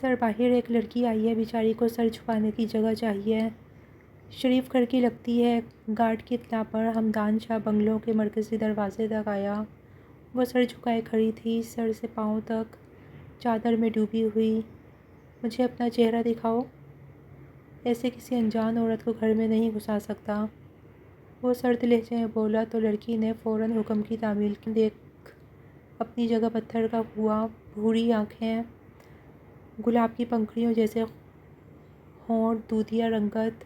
سر باہر ایک لڑکی آئی ہے، بیچاری کو سر چھپانے کی جگہ چاہیے۔ شریف گھر کی لگتی ہے۔ گارڈ کی اطلاع پر ہمدان شاہ بنگلو کے مرکزی دروازے تک آیا۔ وہ سر جھکائے کھڑی تھی، سر سے پاؤں تک چادر میں ڈوبی ہوئی۔ مجھے اپنا چہرہ دکھاؤ۔ ایسے کسی انجان عورت کو گھر میں نہیں گھسا سکتا، وہ سرد لہجے میں بولا تو لڑکی نے فوراً حکم کی تعمیل دیکھ اپنی جگہ پتھر کا ہوا، بھوری آنکھیں، گلاب کی پنکھڑیوں جیسے ہونٹ، دودھیا رنگت۔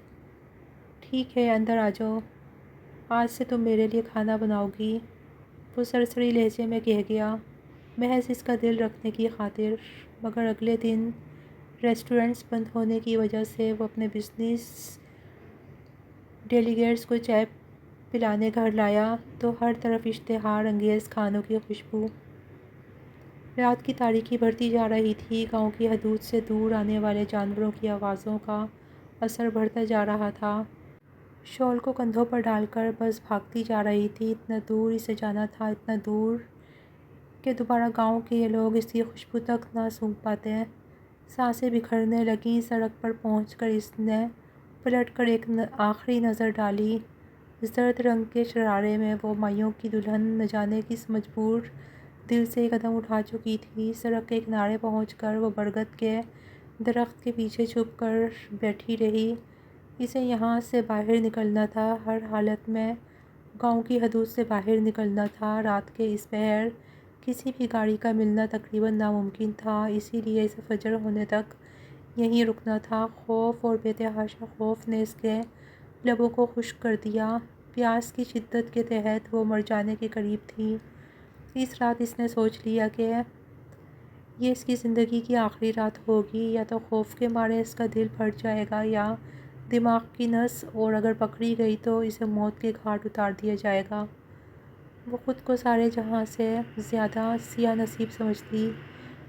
ٹھیک ہے، اندر آ جاؤ، آج سے تم میرے لیے کھانا بناؤ گی، وہ سرسری لہجے میں کہہ گیا، محض اس کا دل رکھنے کی خاطر۔ مگر اگلے دن ریسٹورنٹس بند ہونے کی وجہ سے وہ اپنے بزنس ڈیلیگیٹس کو چائے پلانے گھر لایا تو ہر طرف اشتہار انگیز کھانوں کی خوشبو۔ رات کی تاریکی بڑھتی جا رہی تھی، گاؤں کی حدود سے دور آنے والے جانوروں کی آوازوں کا اثر بڑھتا جا رہا تھا۔ شال کو کندھوں پر ڈال کر بس بھاگتی جا رہی تھی، اتنا دور اسے جانا تھا، اتنا دور کہ دوبارہ گاؤں کے یہ لوگ اس کی خوشبو تک نہ سونگھ پاتے۔ سانسیں بکھرنے لگیں۔ سڑک پر پہنچ کر اس نے پلٹ کر ایک آخری نظر ڈالی۔ زرد رنگ کے شرارے میں وہ مائیوں کی دلہن نہ جانے کس مجبور دل سے قدم اٹھا چکی تھی۔ سڑک کے کنارے پہنچ کر وہ برگد کے درخت کے پیچھے چھپ کر بیٹھی رہی۔ اسے یہاں سے باہر نکلنا تھا، ہر حالت میں گاؤں کی حدود سے باہر نکلنا تھا۔ رات کے اس پہر کسی بھی گاڑی کا ملنا تقریباً ناممکن تھا، اسی لیے اسے فجر ہونے تک یہیں رکنا تھا۔ خوف اور بے تحاشا خوف نے اس کے لبوں کو خشک کر دیا۔ پیاس کی شدت کے تحت وہ مر جانے کے قریب تھی۔ اس رات اس نے سوچ لیا کہ یہ اس کی زندگی کی آخری رات ہوگی، یا تو خوف کے مارے اس کا دل پھٹ جائے گا یا دماغ کی نس، اور اگر پکڑی گئی تو اسے موت کے گھاٹ اتار دیا جائے گا۔ وہ خود کو سارے جہاں سے زیادہ سیاہ نصیب سمجھتی،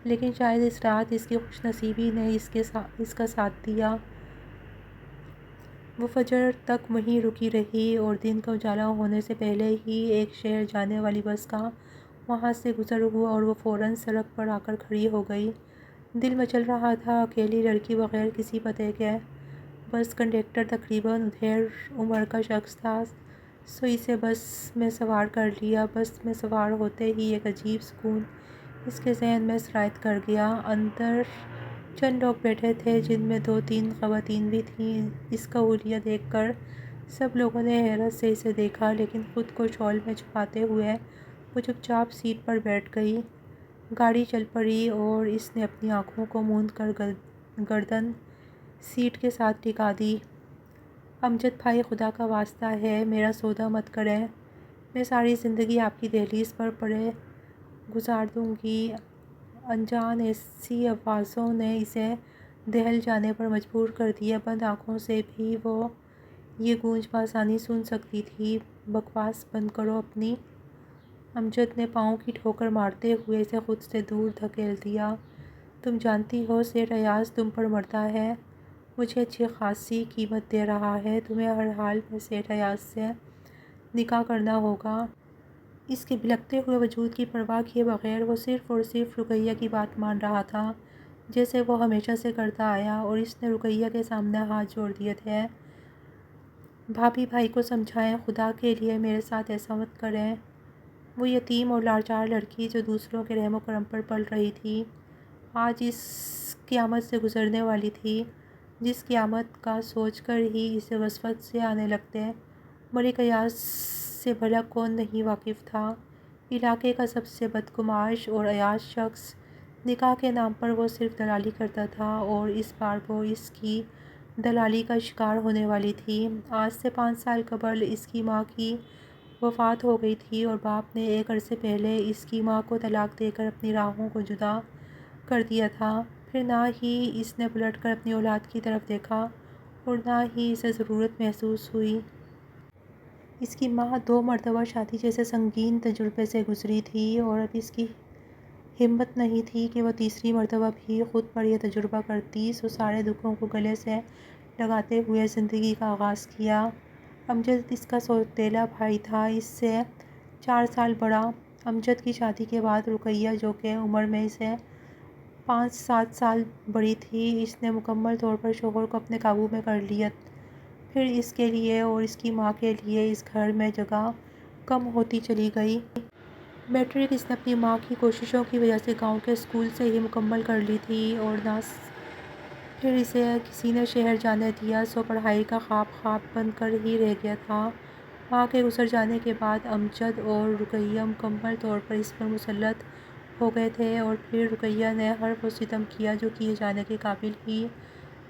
لیکن شاید اس رات اس کی خوش نصیبی نے اس کا ساتھ دیا۔ وہ فجر تک وہیں رکی رہی اور دن کا اجالا ہونے سے پہلے ہی ایک شہر جانے والی بس کا وہاں سے گزر ہوا اور وہ فوراً سڑک پر آ کر کھڑی ہو گئی۔ دل مچل رہا تھا، اکیلی لڑکی بغیر کسی پتے کے۔ بس کنڈکٹر تقریباً ادھیڑ عمر کا شخص تھا، سو اسے بس میں سوار کر لیا۔ بس میں سوار ہوتے ہی ایک عجیب سکون اس کے ذہن میں سرایت کر گیا۔ اندر چند لوگ بیٹھے تھے، جن میں 2-3 خواتین بھی تھیں۔ اس کا حلیہ دیکھ کر سب لوگوں نے حیرت سے اسے دیکھا، لیکن خود کو شال میں چھپاتے ہوئے وہ چپ چاپ سیٹ پر بیٹھ گئی۔ گاڑی چل پڑی اور اس نے اپنی آنکھوں کو موند کر گردن سیٹ کے ساتھ ٹکا دی۔ امجد بھائی، خدا کا واسطہ ہے، میرا سودا مت کریں، میں ساری زندگی آپ کی دہلیز پر پڑے گزار دوں گی۔ انجان ایسی آوازوں نے اسے دہل جانے پر مجبور کر دیا، بند آنکھوں سے بھی وہ یہ گونج بآسانی سن سکتی تھی۔ بکواس بند کرو اپنی۔ امجد نے پاؤں کی ٹھوکر مارتے ہوئے اسے خود سے دور دھکیل دیا۔ تم جانتی ہو سیٹھ ایاز تم پر مرتا ہے، مجھے اچھی خاصی قیمت دے رہا ہے، تمہیں ہر حال میں سیٹھ ایاز سے نکاح کرنا ہوگا۔ اس کے بھلکتے ہوئے وجود کی پرواہ کیے بغیر وہ صرف اور صرف رقیہ کی بات مان رہا تھا، جیسے وہ ہمیشہ سے کرتا آیا، اور اس نے رقیہ کے سامنے ہاتھ جوڑ دیے تھے۔ بھابھی بھائی کو سمجھائیں، خدا کے لیے میرے ساتھ ایسا مت کریں۔ وہ یتیم اور لاچار لڑکی جو دوسروں کے رحم و کرم پر پل رہی تھی، آج اس قیامت سے گزرنے والی تھی، جس قیامت کا سوچ کر ہی اسے وسوسے سے آنے لگتے۔ ملک ایاز سے بھلا کون نہیں واقف تھا، علاقے کا سب سے بدگماش اور ایاز شخص۔ نکاح کے نام پر وہ صرف دلالی کرتا تھا، اور اس بار وہ اس کی دلالی کا شکار ہونے والی تھی۔ آج سے 5 سال قبل اس کی ماں کی وفات ہو گئی تھی، اور باپ نے ایک عرصے پہلے اس کی ماں کو طلاق دے کر اپنی راہوں کو جدا کر دیا تھا۔ پھر نہ ہی اس نے پلٹ کر اپنی اولاد کی طرف دیکھا اور نہ ہی اسے ضرورت محسوس ہوئی۔ اس کی ماں 2 مرتبہ شادی جیسے سنگین تجربے سے گزری تھی، اور اب اس کی ہمت نہیں تھی کہ وہ تیسری مرتبہ بھی خود پر یہ تجربہ کرتی، سو سارے دکھوں کو گلے سے لگاتے ہوئے زندگی کا آغاز کیا۔ امجد اس کا سوتیلا بھائی تھا، اس سے 4 سال بڑا۔ امجد کی شادی کے بعد رقیہ، جو کہ عمر میں اسے 5-7 سال بڑی تھی۔ اس نے مکمل طور پر شوہر کو اپنے قابو میں کر لیا۔ پھر اس کے لیے اور اس کی ماں کے لیے اس گھر میں جگہ کم ہوتی چلی گئی۔ میٹرک اس نے اپنی ماں کی کوششوں کی وجہ سے گاؤں کے اسکول سے ہی مکمل کر لی تھی اور نہ پھر اسے کسی نے شہر جانے دیا، سو پڑھائی کا خواب بن کر ہی رہ گیا تھا۔ ماں کے گزر جانے کے بعد امجد اور رقیہ مکمل طور پر اس پر مسلط ہو گئے تھے، اور پھر رقیہ نے ہر وہ ستم کیا جو کیے جانے کے قابل ہی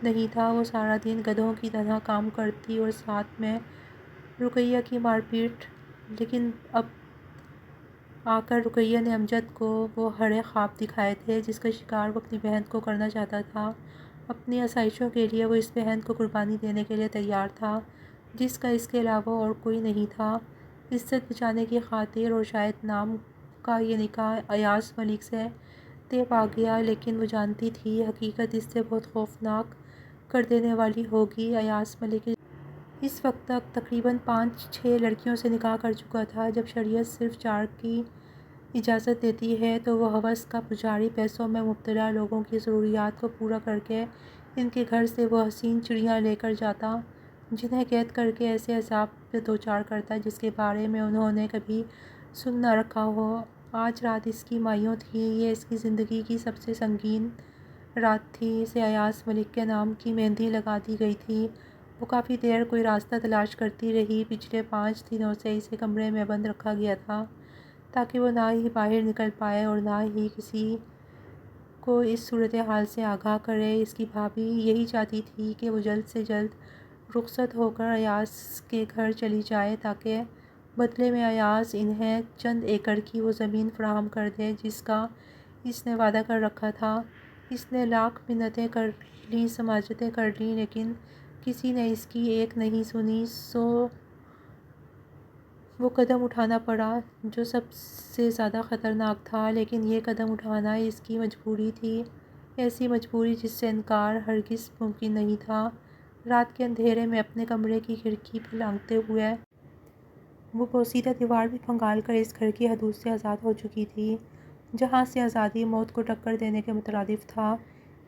نہیں تھا۔ وہ سارا دن گدھوں کی طرح کام کرتی اور ساتھ میں رقیہ کی مار پیٹ، لیکن اب آ کر رقیہ نے امجد کو وہ ہرے خواب دکھائے تھے جس کا شکار وہ اپنی بہن کو کرنا چاہتا تھا۔ اپنی آسائشوں کے لیے وہ اس بہن کو قربانی دینے کے لیے تیار تھا جس کا اس کے علاوہ اور کوئی نہیں تھا۔ عزت بچانے کی خاطر اور شاید نام کا یہ نکاح ایاز ملک سے طے پا گیا، لیکن وہ جانتی تھی حقیقت اس سے بہت خوفناک کر دینے والی ہوگی۔ ایاز ملک اس وقت تک تقریباً 5-6 لڑکیوں سے نکاح کر چکا تھا۔ جب شریعت صرف 4 کی اجازت دیتی ہے تو وہ ہوس کا پجاری پیسوں میں مبتلا لوگوں کی ضروریات کو پورا کر کے ان کے گھر سے وہ حسین چڑیاں لے کر جاتا جنہیں قید کر کے ایسے عذاب میں دوچار کرتا جس کے بارے میں انہوں نے کبھی سن نہ رکھا ہو۔ آج رات اس کی مائیوں تھیں۔ یہ اس کی زندگی کی سب سے سنگین رات تھی۔ اسے ایاز ملک کے نام کی مہندی لگا دی گئی تھی۔ وہ کافی دیر کوئی راستہ تلاش کرتی رہی۔ پچھلے 5 دنوں سے اسے کمرے میں بند رکھا گیا تھا تاکہ وہ نہ ہی باہر نکل پائے اور نہ ہی کسی کو اس صورتحال سے آگاہ کرے۔ اس کی بھابھی یہی چاہتی تھی کہ وہ جلد سے جلد رخصت ہو کر ایاز کے گھر چلی جائے تاکہ بدلے میں ایاز انہیں چند ایکڑ کی وہ زمین فراہم کر دے جس کا اس نے وعدہ کر رکھا تھا۔ اس نے لاکھ منتیں کر لیں، سماجتیں کر لیں، لیکن کسی نے اس کی ایک نہیں سنی، سو وہ قدم اٹھانا پڑا جو سب سے زیادہ خطرناک تھا، لیکن یہ قدم اٹھانا اس کی مجبوری تھی، ایسی مجبوری جس سے انکار ہرگز ممکن نہیں تھا۔ رات کے اندھیرے میں اپنے کمرے کی کھڑکی پر لانگتے ہوئے وہ بوسیدہ دیوار بھی پھنگال کر اس گھر کی حدود سے آزاد ہو چکی تھی جہاں سے آزادی موت کو ٹکر دینے کے مترادف تھا۔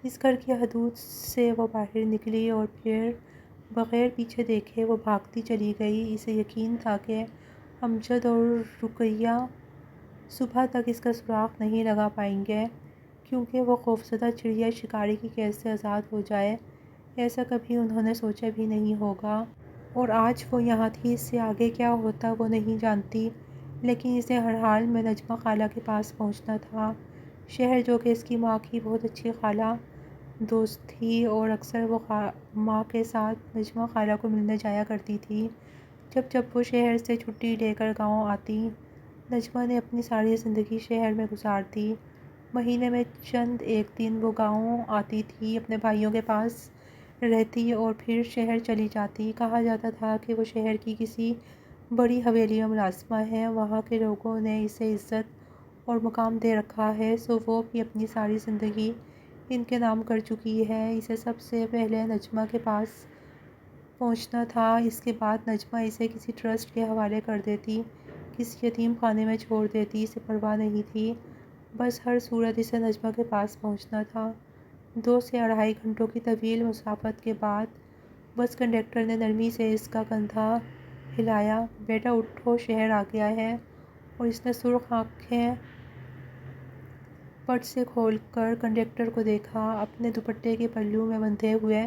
اس گھر کی حدود سے وہ باہر نکلی اور پھر بغیر پیچھے دیکھے وہ بھاگتی چلی گئی۔ اسے یقین تھا کہ امجد اور رقیہ صبح تک اس کا سراغ نہیں لگا پائیں گے کیونکہ وہ خوفزدہ چڑیا شکاری کی قید سے آزاد ہو جائے، ایسا کبھی انہوں نے سوچا بھی نہیں ہوگا۔ اور آج وہ یہاں تھی۔ اس سے آگے کیا ہوتا وہ نہیں جانتی، لیکن اسے ہر حال میں نجمہ خالہ کے پاس پہنچنا تھا۔ شہر جو کہ اس کی ماں کی بہت اچھی خالہ دوست تھی اور اکثر وہ ماں کے ساتھ نجمہ خالہ کو ملنے جایا کرتی تھی۔ جب وہ شہر سے چھٹی لے کر گاؤں آتی، نجمہ نے اپنی ساری زندگی شہر میں گزار دی۔ مہینے میں چند ایک دن وہ گاؤں آتی تھی، اپنے بھائیوں کے پاس رہتی اور پھر شہر چلی جاتی۔ کہا جاتا تھا کہ وہ شہر کی کسی بڑی حویلی میں ملازمہ ہے، وہاں کے لوگوں نے اسے عزت اور مقام دے رکھا ہے، سو وہ بھی اپنی ساری زندگی ان کے نام کر چکی ہے۔ اسے سب سے پہلے نجمہ کے پاس پہنچنا تھا، اس کے بعد نجمہ اسے کسی ٹرسٹ کے حوالے کر دیتی، کسی یتیم خانے میں چھوڑ دیتی، اسے پرواہ نہیں تھی، بس ہر صورت اسے نجمہ کے پاس پہنچنا تھا۔ 2 سے 2.5 گھنٹوں کی طویل مسافت کے بعد بس کنڈکٹر نے نرمی سے اس کا کندھا ہلایا۔ بیٹا اٹھو، شہر آ گیا ہے۔ اور اس نے سرخ آنکھیں پٹ سے کھول کر کنڈکٹر کو دیکھا۔ اپنے دوپٹے کے پلو میں بندھے ہوئے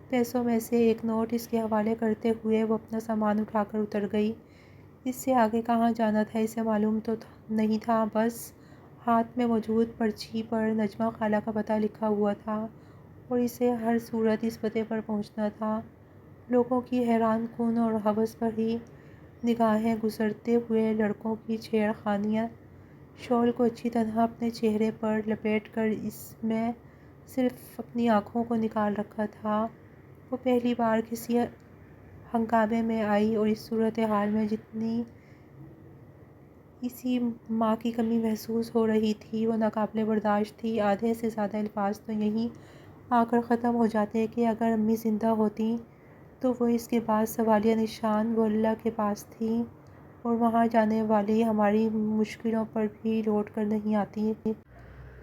پیسوں میں سے ایک نوٹ اس کے حوالے کرتے ہوئے وہ اپنا سامان اٹھا کر اتر گئی۔ اس سے آگے کہاں جانا تھا اسے معلوم تو نہیں تھا، بس ہاتھ میں موجود پرچی پر نجمہ خالہ کا پتہ لکھا ہوا تھا اور اسے ہر صورت اس پتے پر پہنچنا تھا۔ لوگوں کی حیران کن اور ہوس بھری نگاہیں، گزرتے ہوئے لڑکوں کی چھیڑ خانیاں، شال کو اچھی طرح اپنے چہرے پر لپیٹ کر اس میں صرف اپنی آنکھوں کو نکال رکھا تھا۔ وہ پہلی بار کسی ہنگامے میں آئی اور اس صورتحال میں جتنی اسی ماں کی کمی محسوس ہو رہی تھی وہ ناقابل برداشت تھی۔ آدھے سے زیادہ الفاظ تو یہیں آ کر ختم ہو جاتے کہ اگر امی زندہ ہوتیں تو وہ اس کے بعد سوالیہ نشان وہ اللہ کے پاس تھیں اور وہاں جانے والی ہماری مشکلوں پر بھی لوٹ کر نہیں آتیں۔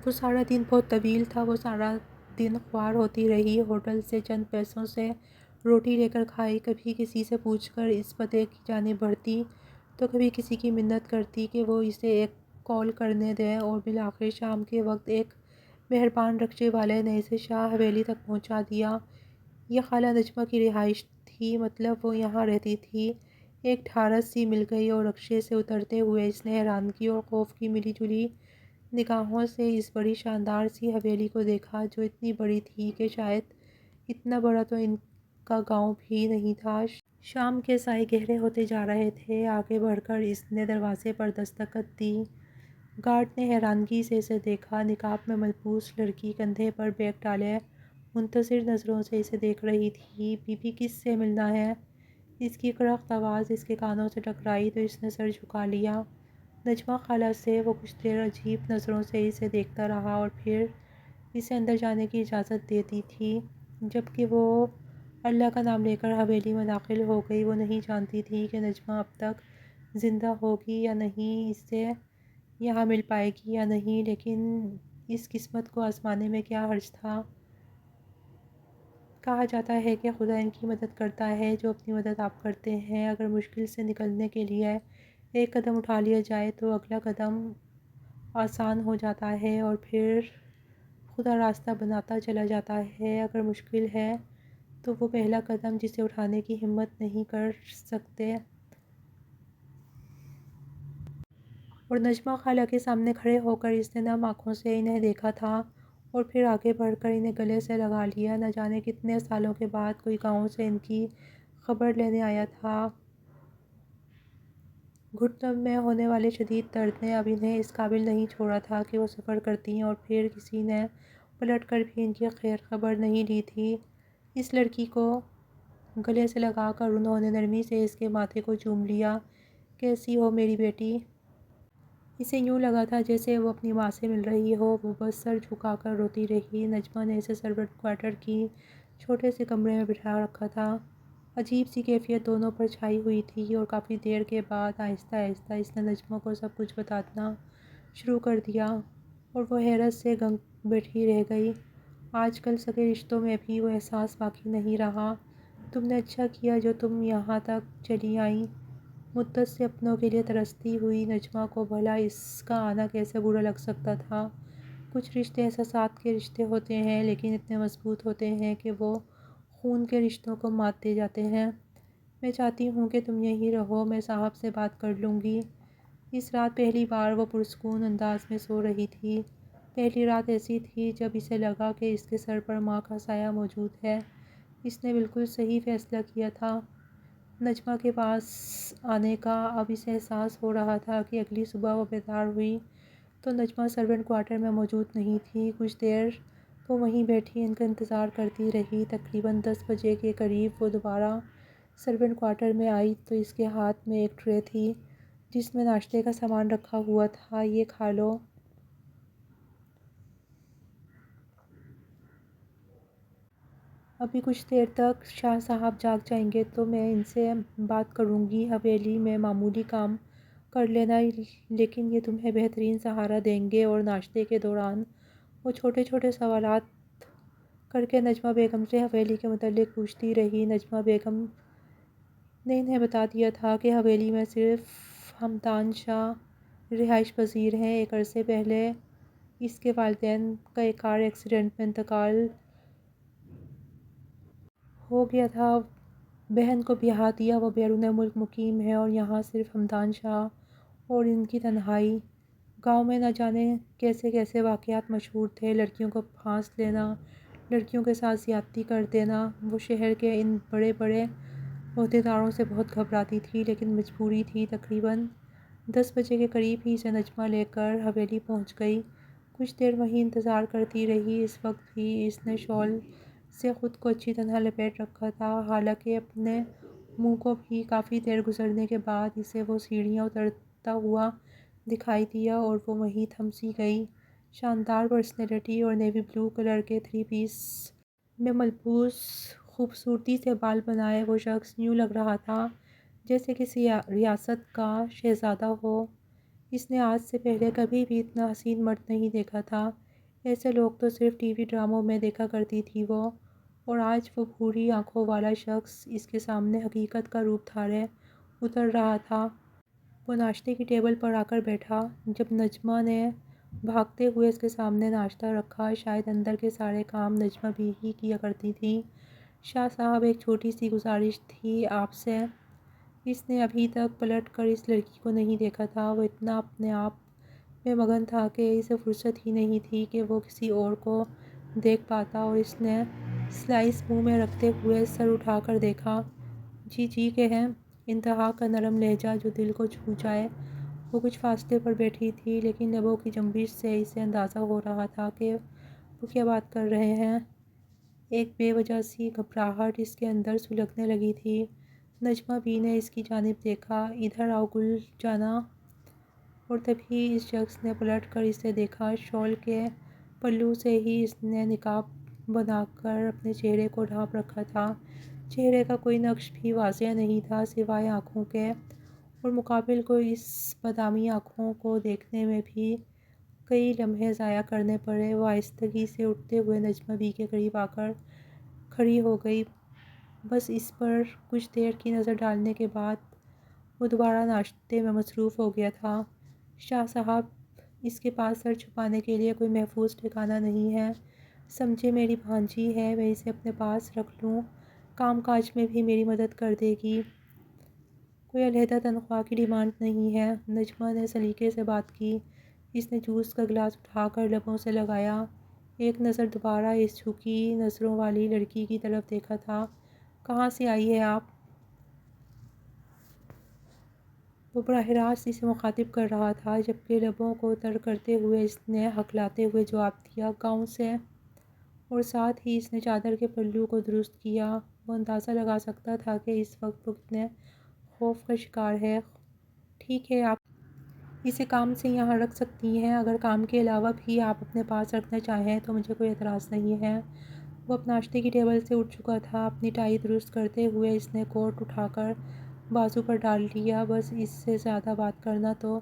وہ سارا دن بہت طویل تھا۔ وہ سارا دن خوار ہوتی رہی، ہوٹل سے چند پیسوں سے روٹی لے کر کھائی، کبھی کسی سے پوچھ کر اس پتے کی جانب بڑھتی تو کبھی کسی کی منت کرتی کہ وہ اسے ایک کال کرنے دے، اور بالآخر شام کے وقت ایک مہربان رکشے والے نے اسے شاہ حویلی تک پہنچا دیا۔ یہ خالہ نجمہ کی رہائش تھی، مطلب وہ یہاں رہتی تھی۔ ایک ڈھارس سی مل گئی اور رکشے سے اترتے ہوئے اس نے حیرانگی اور خوف کی ملی جلی نگاہوں سے اس بڑی شاندار سی حویلی کو دیکھا، جو اتنی بڑی تھی کہ شاید اتنا بڑا تو ان کا گاؤں بھی نہیں تھا۔ شام کے سائے گہرے ہوتے جا رہے تھے۔ آگے بڑھ کر اس نے دروازے پر دستک دی۔ گارڈ نے حیرانگی سے اسے دیکھا۔ نقاب میں ملبوس لڑکی کندھے پر بیگ ڈالے منتظر نظروں سے اسے دیکھ رہی تھی۔ بی بی کس سے ملنا ہے؟ اس کی کرخت آواز اس کے کانوں سے ٹکرائی تو اس نے سر جھکا لیا۔ نجمہ خالہ سے۔ وہ کچھ دیر عجیب نظروں سے اسے دیکھتا رہا اور پھر اسے اندر جانے کی اجازت دیتی تھی۔ جب کہ وہ اللہ کا نام لے کر حویلی میں داخل ہو گئی، وہ نہیں جانتی تھی کہ نجمہ اب تک زندہ ہوگی یا نہیں، اس سے یہاں مل پائے گی یا نہیں، لیکن اس قسمت کو آزمانے میں کیا حرج تھا۔ کہا جاتا ہے کہ خدا ان کی مدد کرتا ہے جو اپنی مدد آپ کرتے ہیں۔ اگر مشکل سے نکلنے کے لیے ایک قدم اٹھا لیا جائے تو اگلا قدم آسان ہو جاتا ہے اور پھر خدا راستہ بناتا چلا جاتا ہے۔ اگر مشکل ہے تو وہ پہلا قدم جسے اٹھانے کی ہمت نہیں کر سکتے۔ اور نجمہ خالہ کے سامنے کھڑے ہو کر اس نے نم آنکھوں سے انہیں دیکھا تھا اور پھر آگے بڑھ کر انہیں گلے سے لگا لیا۔ نہ جانے کتنے سالوں کے بعد کوئی گاؤں سے ان کی خبر لینے آیا تھا۔ گھٹنوں میں ہونے والے شدید درد نے اب انہیں اس قابل نہیں چھوڑا تھا کہ وہ سفر کرتیں، اور پھر کسی نے پلٹ کر بھی ان کی خیر خبر نہیں لی تھی۔ اس لڑکی کو گلے سے لگا کر انہوں نے نرمی سے اس کے ماتھے کو چوم لیا۔ کیسی ہو میری بیٹی؟ اسے یوں لگا تھا جیسے وہ اپنی ماں سے مل رہی ہو۔ وہ بس سر جھکا کر روتی رہی۔ نجمہ نے اسے سرونٹ کوارٹر کی چھوٹے سے کمرے میں بٹھا رکھا تھا۔ عجیب سی کیفیت دونوں پر چھائی ہوئی تھی، اور کافی دیر کے بعد آہستہ آہستہ اس نے نجمہ کو سب کچھ بتانا شروع کر دیا، اور وہ حیرت سے گنگ بیٹھی رہ گئی۔ آج کل سگے رشتوں میں بھی وہ احساس باقی نہیں رہا۔ تم نے اچھا کیا جو تم یہاں تک چلی آئیں۔ مدت سے اپنوں کے لیے ترستی ہوئی نجمہ کو بھلا اس کا آنا کیسے برا لگ سکتا تھا۔ کچھ رشتے احساسات کے رشتے ہوتے ہیں، لیکن اتنے مضبوط ہوتے ہیں کہ وہ خون کے رشتوں کو مات دے جاتے ہیں۔ میں چاہتی ہوں کہ تم یہیں رہو، میں صاحب سے بات کر لوں گی۔ اس رات پہلی بار وہ پرسکون انداز میں سو رہی تھی۔ پہلی رات ایسی تھی جب اسے لگا کہ اس کے سر پر ماں کا سایہ موجود ہے۔ اس نے بالکل صحیح فیصلہ کیا تھا نجمہ کے پاس آنے کا۔ اب اسے احساس ہو رہا تھا کہ اگلی صبح وہ بیدار ہوئی تو نجمہ سرونٹ کوارٹر میں موجود نہیں تھی۔ کچھ دیر وہ وہیں بیٹھی ان کا انتظار کرتی رہی۔ تقریباً 10 بجے کے قریب وہ دوبارہ سرونٹ کوارٹر میں آئی تو اس کے ہاتھ میں ایک ٹرے تھی جس میں ناشتے کا سامان رکھا ہوا تھا۔ یہ کھا لو۔ ابھی کچھ دیر تک شاہ صاحب جاگ جائیں گے تو میں ان سے بات کروں گی۔ حویلی میں معمولی کام کر لینا، لیکن یہ تمہیں بہترین سہارا دیں گے۔ اور ناشتے کے دوران وہ چھوٹے چھوٹے سوالات کر کے نجمہ بیگم سے حویلی کے متعلق پوچھتی رہی۔ نجمہ بیگم نے انہیں بتا دیا تھا کہ حویلی میں صرف ہمدان شاہ رہائش پذیر ہیں۔ ایک عرصے پہلے اس کے والدین کا ایک کار ایکسیڈنٹ میں انتقال ہو گیا تھا۔ بہن کو بیاہ دیا، وہ بیرون ملک مقیم ہے اور یہاں صرف ہمدان شاہ اور ان کی تنہائی۔ گاؤں میں نہ جانے کیسے کیسے واقعات مشہور تھے، لڑکیوں کو پھانس لینا، لڑکیوں کے ساتھ زیادتی کر دینا۔ وہ شہر کے ان بڑے بڑے عہدیداروں سے بہت گھبراتی تھی، لیکن مجبوری تھی۔ تقریباً 10 بجے کے قریب ہی اسے نجمہ لے کر حویلی پہنچ گئی۔ کچھ دیر وہیں انتظار کرتی رہی۔ اس وقت بھی اس نے شال سے خود کو اچھی طرح لپیٹ رکھا تھا، حالانکہ اپنے منہ کو بھی۔ کافی دیر گزرنے کے بعد اسے وہ سیڑھیاں اترتا ہوا دکھائی دیا اور وہ وہیں تھم سی گئی۔ شاندار پرسنالٹی اور نیوی بلو کلر کے 3 پیس میں ملبوس، خوبصورتی سے بال بنائے وہ شخص یوں لگ رہا تھا جیسے کسی ریاست کا شہزادہ ہو۔ اس نے آج سے پہلے کبھی بھی اتنا حسین مرد نہیں دیکھا تھا۔ ایسے لوگ تو صرف ٹی وی ڈراموں میں دیکھا کرتی تھی وہ، اور آج وہ بھوری آنکھوں والا شخص اس کے سامنے حقیقت کا روپ دھارے اتر رہا تھا۔ وہ ناشتے کی ٹیبل پر آ کر بیٹھا۔ جب نجمہ نے بھاگتے ہوئے اس کے سامنے ناشتہ رکھا، شاید اندر کے سارے کام نجمہ بھی ہی کیا کرتی تھی۔ شاہ صاحب، ایک چھوٹی سی گزارش تھی آپ سے۔ اس نے ابھی تک پلٹ کر اس لڑکی کو نہیں دیکھا تھا۔ وہ اتنا اپنے آپ میں مگن تھا کہ اسے فرصت ہی نہیں تھی کہ وہ کسی اور کو دیکھ پاتا، اور اس نے سلائس منہ میں رکھتے ہوئے سر اٹھا کر دیکھا۔ جی جی کہیں، انتہا کا نرم لہجہ جو دل کو چھو جائے۔ وہ کچھ فاصلے پر بیٹھی تھی، لیکن لبوں کی جنبش سے اسے اندازہ ہو رہا تھا کہ وہ کیا بات کر رہے ہیں۔ ایک بے وجہ سی گھبراہٹ اس کے اندر سلگنے لگی تھی۔ نجمہ بی نے اس کی جانب دیکھا۔ ادھر آؤ گل جانا۔ اور تبھی اس شخص نے پلٹ کر اسے دیکھا۔ شال کے پلو سے ہی اس نے نقاب بنا کر اپنے چہرے کو ڈھانپ رکھا تھا۔ چہرے کا کوئی نقش بھی واضح نہیں تھا سوائے آنکھوں کے، اور مقابل کو اس بادامی آنکھوں کو دیکھنے میں بھی کئی لمحے ضائع کرنے پڑے۔ وہ آہستگی سے اٹھتے ہوئے نجمہ بی کے قریب آ کر کھڑی ہو گئی۔ بس اس پر کچھ دیر کی نظر ڈالنے کے بعد وہ دوبارہ ناشتے میں مصروف ہو گیا تھا۔ شاہ صاحب، اس کے پاس سر چھپانے کے لیے کوئی محفوظ ٹھکانہ نہیں ہے۔ سمجھے میری بھانجی ہے، میں اسے اپنے پاس رکھ لوں، کام کاج میں بھی میری مدد کر دے گی۔ کوئی علیحدہ تنخواہ کی ڈیمانڈ نہیں ہے۔ نجمہ نے سلیقے سے بات کی۔ اس نے جوس کا گلاس اٹھا کر لبوں سے لگایا۔ ایک نظر دوبارہ اس جھکی نظروں والی لڑکی کی طرف دیکھا تھا۔ کہاں سے آئی ہے آپ؟ وہ براہ راست اسے مخاطب کر رہا تھا، جبکہ لبوں کو تر کرتے ہوئے اس نے ہکلاتے ہوئے جواب دیا، گاؤں سے۔ اور ساتھ ہی اس نے چادر کے پلو کو درست کیا۔ وہ اندازہ لگا سکتا تھا کہ اس وقت وہ کتنے خوف کا شکار ہے۔ ٹھیک ہے، آپ اسے کام سے یہاں رکھ سکتی ہیں۔ اگر کام کے علاوہ بھی آپ اپنے پاس رکھنا چاہیں تو مجھے کوئی اعتراض نہیں ہے۔ وہ اپنے ناشتے کی ٹیبل سے اٹھ چکا تھا۔ اپنی ٹائی درست کرتے ہوئے اس نے کوٹ اٹھا کر بازو پر ڈال لیا۔ بس اس سے زیادہ بات کرنا تو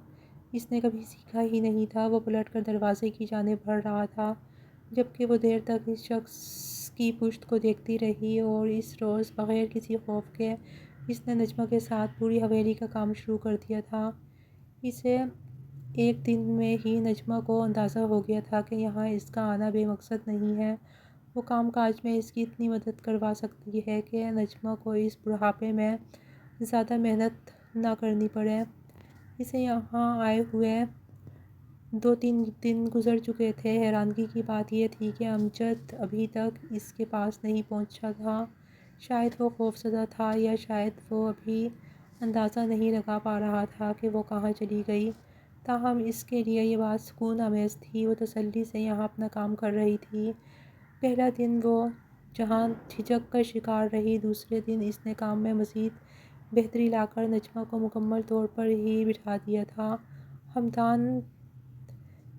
اس نے کبھی سیکھا ہی نہیں تھا۔ وہ پلٹ کر دروازے کی جانب بڑھ رہا تھا، جبکہ وہ دیر تک اس شخص کی پشت کو دیکھتی رہی، اور اس روز بغیر کسی خوف کے اس نے نجمہ کے ساتھ پوری حویلی کا کام شروع کر دیا تھا۔ اسے ایک دن میں ہی نجمہ کو اندازہ ہو گیا تھا کہ یہاں اس کا آنا بے مقصد نہیں ہے۔ وہ کام کاج میں اس کی اتنی مدد کروا سکتی ہے کہ نجمہ کو اس بڑھاپے میں زیادہ محنت نہ کرنی پڑے۔ اسے یہاں آئے ہوئے 2-3 دن گزر چکے تھے۔ حیرانگی کی بات یہ تھی کہ امجد ابھی تک اس کے پاس نہیں پہنچا تھا۔ شاید وہ خوفزدہ تھا، یا شاید وہ ابھی اندازہ نہیں لگا پا رہا تھا کہ وہ کہاں چلی گئی۔ تاہم اس کے لیے یہ بات سکون آمیز تھی۔ وہ تسلی سے یہاں اپنا کام کر رہی تھی۔ پہلا دن وہ جہاں جھجک کا شکار رہی، دوسرے دن اس نے کام میں مزید بہتری لا کر نجمہ کو مکمل طور پر ہی بٹھا دیا تھا۔ ہمدان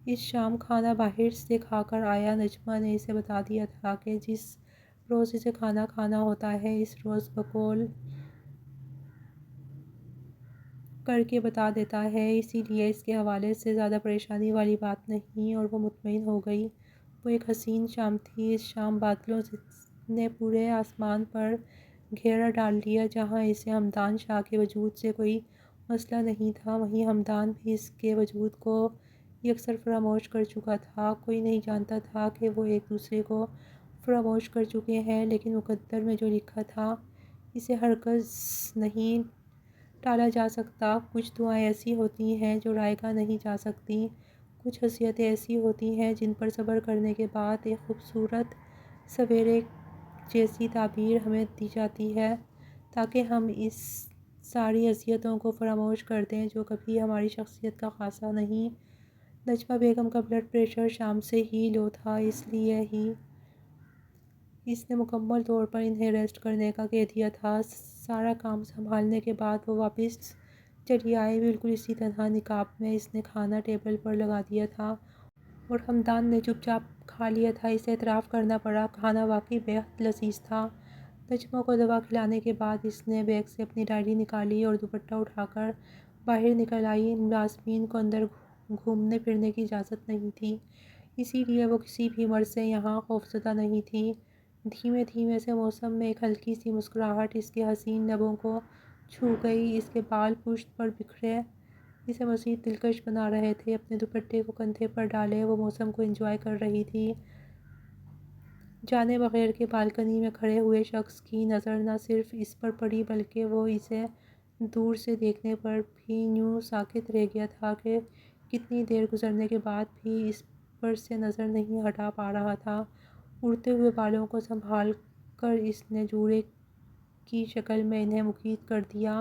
اس شام کھانا باہر سے کھا کر آیا۔ نجمہ نے اسے بتا دیا تھا کہ جس روز اسے کھانا کھانا ہوتا ہے، اس روز بقول کر کے بتا دیتا ہے، اسی لیے اس کے حوالے سے زیادہ پریشانی والی بات نہیں، اور وہ مطمئن ہو گئی۔ وہ ایک حسین شام تھی۔ اس شام بادلوں نے پورے آسمان پر گھیرا ڈال لیا۔ جہاں اسے ہمدان شاہ کے وجود سے کوئی مسئلہ نہیں تھا، وہیں ہمدان بھی اس کے وجود کو یکسر فراموش کر چکا تھا۔ کوئی نہیں جانتا تھا کہ وہ ایک دوسرے کو فراموش کر چکے ہیں، لیکن مقدر میں جو لکھا تھا اسے ہرگز نہیں ٹالا جا سکتا۔ کچھ دعائیں ایسی ہوتی ہیں جو رائگاں نہیں جا سکتیں، کچھ وصیتیں ایسی ہوتی ہیں جن پر صبر کرنے کے بعد ایک خوبصورت سویرے جیسی تعبیر ہمیں دی جاتی ہے، تاکہ ہم اس ساری اذیتوں کو فراموش کر دیں جو کبھی ہماری شخصیت کا خاصہ نہیں۔ نجمہ بیگم کا بلڈ پریشر شام سے ہی لو تھا، اس لیے ہی اس نے مکمل طور پر انہیں ریسٹ کرنے کا کہہ دیا تھا۔ سارا کام سنبھالنے کے بعد وہ واپس چلی آئی۔ بالکل اسی طرح نقاب میں اس نے کھانا ٹیبل پر لگا دیا تھا، اور ہمدان نے چپ چاپ کھا لیا تھا۔ اسے اعتراف کرنا پڑا، کھانا واقعی بہت لذیذ تھا۔ نجمہ کو دوا کھلانے کے بعد اس نے بیگ سے اپنی ڈائری نکالی اور دوپٹہ اٹھا کر باہر نکل آئی۔ ملازمین کو اندر گھومنے پھرنے کی اجازت نہیں تھی، اسی لیے وہ کسی بھی مرض سے یہاں خوفزدہ نہیں تھی۔ دھیمے دھیمے سے موسم میں ایک ہلکی سی مسکراہٹ اس کے حسین لبوں کو چھو گئی۔ اس کے بال پشت پر بکھرے اسے مزید دلکش بنا رہے تھے۔ اپنے دوپٹے کو کندھے پر ڈالے وہ موسم کو انجوائے کر رہی تھی۔ جانے بغیر کے بالکنی میں کھڑے ہوئے شخص کی نظر نہ صرف اس پر پڑی بلکہ وہ اسے دور سے دیکھنے پر بھی یوں ساکت رہ گیا تھا کہ کتنی دیر گزرنے کے بعد بھی اس پر سے نظر نہیں ہٹا پا رہا تھا۔ اڑتے ہوئے بالوں کو سنبھال کر اس نے جوڑے کی شکل میں انہیں مکیت کر دیا،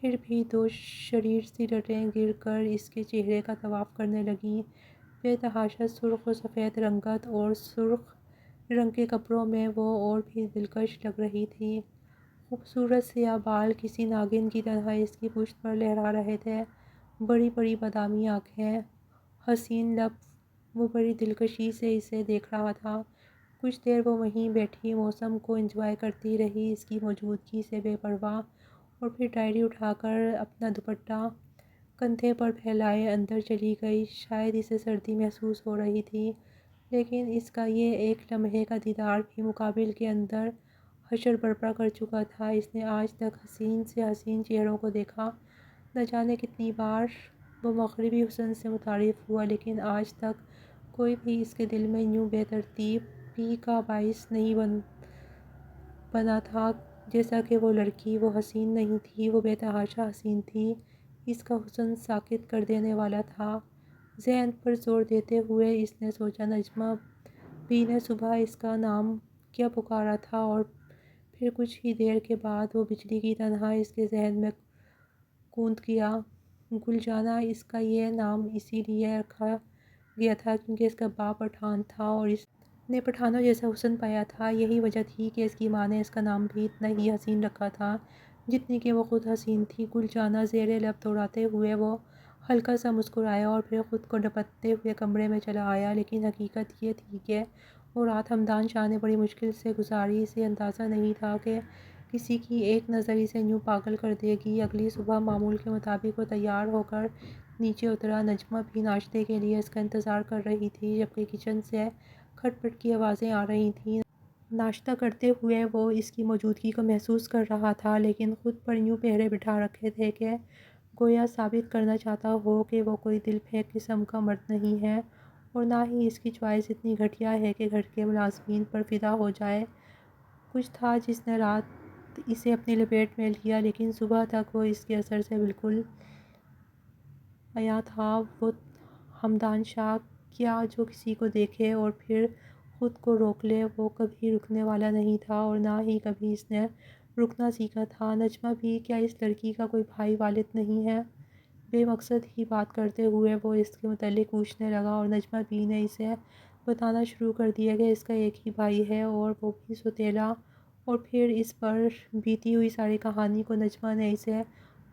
پھر بھی دو شریر سی لٹیں گر کر اس کے چہرے کا طواف کرنے لگیں۔ بے تحاشا سرخ و سفید رنگت اور سرخ رنگ کے کپڑوں میں وہ اور بھی دلکش لگ رہی تھی۔ خوبصورت سیاہ بال کسی ناگن کی طرح اس کی پشت پر لہرا رہے تھے۔ بڑی بڑی بادامی آنکھیں، حسین لب، وہ بڑی دلکشی سے اسے دیکھ رہا تھا۔ کچھ دیر وہ وہیں بیٹھی موسم کو انجوائے کرتی رہی، اس کی موجودگی سے بے پرواہ، اور پھر ڈائری اٹھا کر اپنا دوپٹہ کندھے پر پھیلائے اندر چلی گئی۔ شاید اسے سردی محسوس ہو رہی تھی، لیکن اس کا یہ ایک لمحے کا دیدار بھی مقابل کے اندر حشر برپا کر چکا تھا۔ اس نے آج تک حسین سے حسین چہروں کو دیکھا، نہ جانے کتنی بار وہ مغربی حسن سے متعارف ہوا، لیکن آج تک کوئی بھی اس کے دل میں یوں بے ترتیبی کا باعث نہیں بنا تھا جیسا کہ وہ لڑکی۔ وہ حسین نہیں تھی، وہ بے تحاشا حسین تھی۔ اس کا حسن ساکت کر دینے والا تھا۔ ذہن پر زور دیتے ہوئے اس نے سوچا نجمہ بی نے صبح اس کا نام کیا پکارا تھا، اور پھر کچھ ہی دیر کے بعد وہ بجلی کی طرح اس کے ذہن میں کوند گیا۔ گلجانہ اس کا یہ نام اسی لیے رکھا گیا تھا کیونکہ اس کا باپ پٹھان تھا اور اس نے پٹھانوں جیسا حسن پایا تھا۔ یہی وجہ تھی کہ اس کی ماں نے اس کا نام بھی اتنا ہی حسین رکھا تھا جتنی کہ وہ خود حسین تھی۔ گلجانہ زیر لب دوڑاتے ہوئے وہ ہلکا سا مسکرایا اور پھر خود کو ڈپٹتے ہوئے کمرے میں چلا آیا، لیکن حقیقت یہ تھی کہ وہ رات ہمدان شاہ نے بڑی مشکل سے گزاری۔ اسے اندازہ نہیں تھا کہ کسی کی ایک نظر اسے یوں پاگل کر دے گی۔ اگلی صبح معمول کے مطابق وہ تیار ہو کر نیچے اترا۔ نجمہ بھی ناشتے کے لیے اس کا انتظار کر رہی تھی، جبکہ کچن سے کھٹ پٹ کی آوازیں آ رہی تھیں۔ ناشتہ کرتے ہوئے وہ اس کی موجودگی کو محسوس کر رہا تھا، لیکن خود پر یوں پہرے بٹھا رکھے تھے کہ گویا ثابت کرنا چاہتا ہو کہ وہ کوئی دل پھینک قسم کا مرد نہیں ہے، اور نہ ہی اس کی چوائس اتنی گھٹیا ہے کہ گھر کے ملازمین پر فدا ہو جائے۔ کچھ تھا جس نے رات اسے اپنی لپیٹ میں لیا، لیکن صبح تک وہ اس کے اثر سے بالکل عیاں تھا۔ وہ ہمدان شاہ کیا جو کسی کو دیکھے اور پھر خود کو روک لے، وہ کبھی رکنے والا نہیں تھا، اور نہ ہی کبھی اس نے رکنا سیکھا تھا۔ نجمہ بھی کیا اس لڑکی کا کوئی بھائی والد نہیں ہے؟ بے مقصد ہی بات کرتے ہوئے وہ اس کے متعلق پوچھنے لگا، اور نجمہ بی نے اسے بتانا شروع کر دیا کہ اس کا ایک ہی بھائی ہے اور وہ بھی سوتیلا، اور پھر اس پر بیتی ہوئی ساری کہانی کو نجمہ نے اسے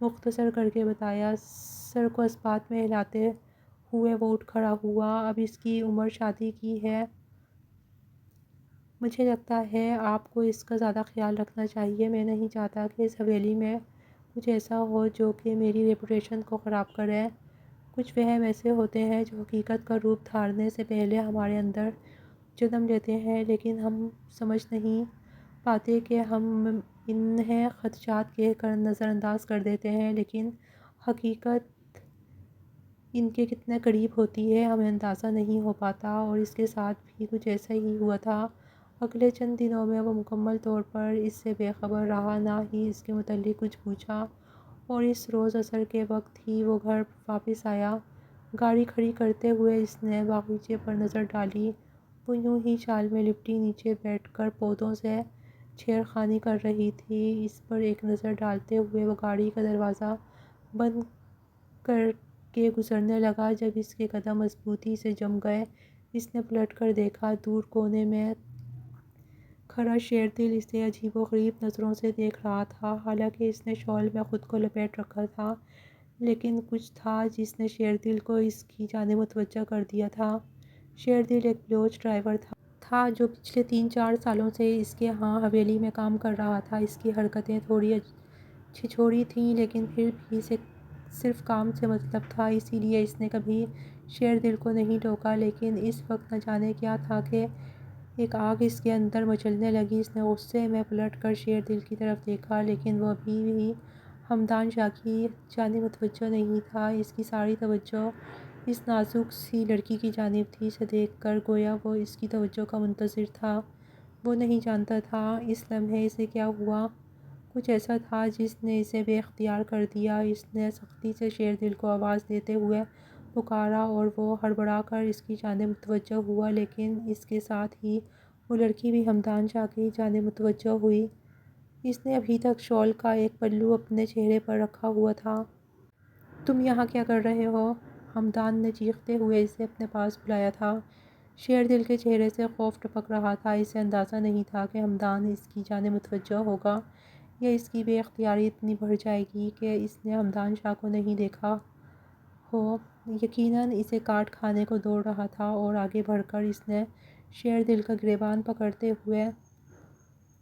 مختصر کر کے بتایا۔ سر کو اثبات میں ہلاتے ہوئے وہ اٹھ کھڑا ہوا۔ اب اس کی عمر شادی کی ہے، مجھے لگتا ہے آپ کو اس کا زیادہ خیال رکھنا چاہیے۔ میں نہیں چاہتا کہ اس حویلی میں کچھ ایسا ہو جو کہ میری ریپوٹیشن کو خراب کرے۔ کچھ وہم ایسے ہوتے ہیں جو حقیقت کا روپ دھارنے سے پہلے ہمارے اندر جنم لیتے ہیں، لیکن ہم سمجھ نہیں پاتے کہ ہم انہیں خدشات کہہ کر نظر انداز کر دیتے ہیں، لیکن حقیقت ان کے کتنے قریب ہوتی ہے ہمیں اندازہ نہیں ہو پاتا، اور اس کے ساتھ بھی کچھ ایسا ہی ہوا تھا۔ اگلے چند دنوں میں وہ مکمل طور پر اس سے بے خبر رہا، نہ ہی اس کے متعلق کچھ پوچھا، اور اس روز عصر کے وقت ہی وہ گھر واپس آیا۔ گاڑی کھڑی کرتے ہوئے اس نے باغیچے پر نظر ڈالی۔ وہ یوں ہی شال میں لپٹی نیچے بیٹھ کر پودوں سے چھیڑ خانی کر رہی تھی۔ اس پر ایک نظر ڈالتے ہوئے وہ گاڑی کا دروازہ بند کر کے گزرنے لگا۔ جب اس کے قدم مضبوطی سے جم گئے اس نے پلٹ کر دیکھا، دور کونے میں کھڑا شیردل اسے عجیب و غریب نظروں سے دیکھ رہا تھا۔ حالانکہ اس نے شال میں خود کو لپیٹ رکھا تھا، لیکن کچھ تھا جس نے شیردل کو اس کی جانب متوجہ کر دیا تھا۔ شیردل ایک بلوچ ڈرائیور تھا جو پچھلے 3-4 سالوں سے اس کے ہاں حویلی میں کام کر رہا تھا۔ اس کی حرکتیں تھوڑی چھچھوری تھیں، لیکن پھر بھی اسے صرف کام سے مطلب تھا، اسی لیے اس نے کبھی شیر دل کو نہیں ٹوکا، لیکن اس وقت نہ جانے کیا تھا کہ ایک آگ اس کے اندر مچلنے لگی۔ اس نے غصے میں پلٹ کر شیر دل کی طرف دیکھا، لیکن وہ ابھی بھی ہمدان شاہ کی جانب متوجہ نہیں تھا۔ اس کی ساری توجہ اس نازک سی لڑکی کی جانب تھی۔ اسے دیکھ کر گویا وہ اس کی توجہ کا منتظر تھا۔ وہ نہیں جانتا تھا اس لمحے اسے کیا ہوا، کچھ ایسا تھا جس نے اسے بے اختیار کر دیا۔ اس نے سختی سے شیر دل کو آواز دیتے ہوئے پکارا اور وہ ہڑبڑا کر اس کی جانب متوجہ ہوا، لیکن اس کے ساتھ ہی وہ لڑکی بھی ہمدان شاہ کی جانب متوجہ ہوئی۔ اس نے ابھی تک شال کا ایک پلو اپنے چہرے پر رکھا ہوا تھا۔ تم یہاں کیا کر رہے ہو؟ ہمدان نے چیختے ہوئے اسے اپنے پاس بلایا تھا۔ شیر دل کے چہرے سے خوف ٹپک رہا تھا۔ اسے اندازہ نہیں تھا کہ ہمدان اس کی جانب متوجہ ہوگا یا اس کی بے اختیاری اتنی بڑھ جائے گی کہ اس نے ہمدان شاہ کو نہیں دیکھا ہو۔ یقیناً اسے کاٹ کھانے کو دوڑ رہا تھا اور آگے بڑھ کر اس نے شیر دل کا گریبان پکڑتے ہوئے،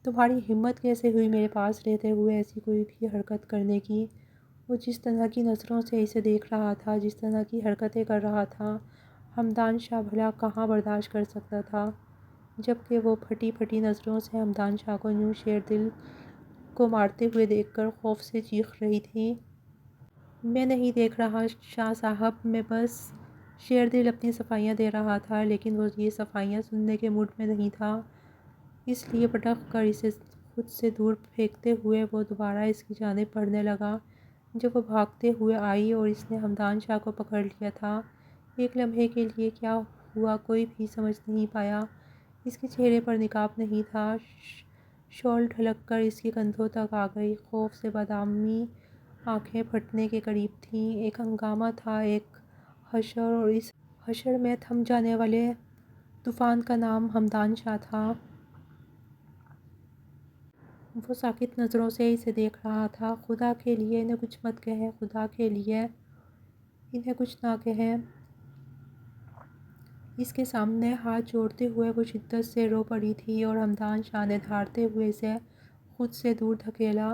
تمہاری ہمت کیسے ہوئی میرے پاس رہتے ہوئے ایسی کوئی بھی حرکت کرنے کی؟ وہ جس طرح کی نظروں سے اسے دیکھ رہا تھا، جس طرح کی حرکتیں کر رہا تھا، ہمدان شاہ بھلا کہاں برداشت کر سکتا تھا، جبکہ وہ پھٹی پھٹی نظروں سے ہمدان شاہ کو یوں شیر دل کو مارتے ہوئے دیکھ کر خوف سے چیخ رہی تھی۔ میں نہیں دیکھ رہا شاہ صاحب، میں بس… شیر دل اپنی صفائیاں دے رہا تھا، لیکن وہ یہ صفائیاں سننے کے موڈ میں نہیں تھا۔ اس لیے پٹک کر اسے خود سے دور پھینکتے ہوئے وہ دوبارہ اس کی جانب بڑھنے لگا۔ جب وہ بھاگتے ہوئے آئی اور اس نے ہمدان شاہ کو پکڑ لیا تھا، ایک لمحے کے لیے کیا ہوا کوئی بھی سمجھ نہیں پایا۔ اس کے چہرے پر نقاب نہیں تھا، شال ڈھلک کر اس کے کندھوں تک آ گئی۔ خوف سے بادامی آنکھیں پھٹنے کے قریب تھیں۔ ایک ہنگامہ تھا، ایک حشر، اور اس حشر میں تھم جانے والے طوفان کا نام ہمدان شاہ تھا۔ وہ ساکت نظروں سے اسے دیکھ رہا تھا۔ خدا کے لیے انہیں کچھ مت کہیں، خدا کے لیے انہیں کچھ نہ کہیں۔ اس کے سامنے ہاتھ جوڑتے ہوئے وہ شدت سے رو پڑی تھی اور ہمدان شاہ نے دھاڑتے ہوئے اسے خود سے دور دھکیلا۔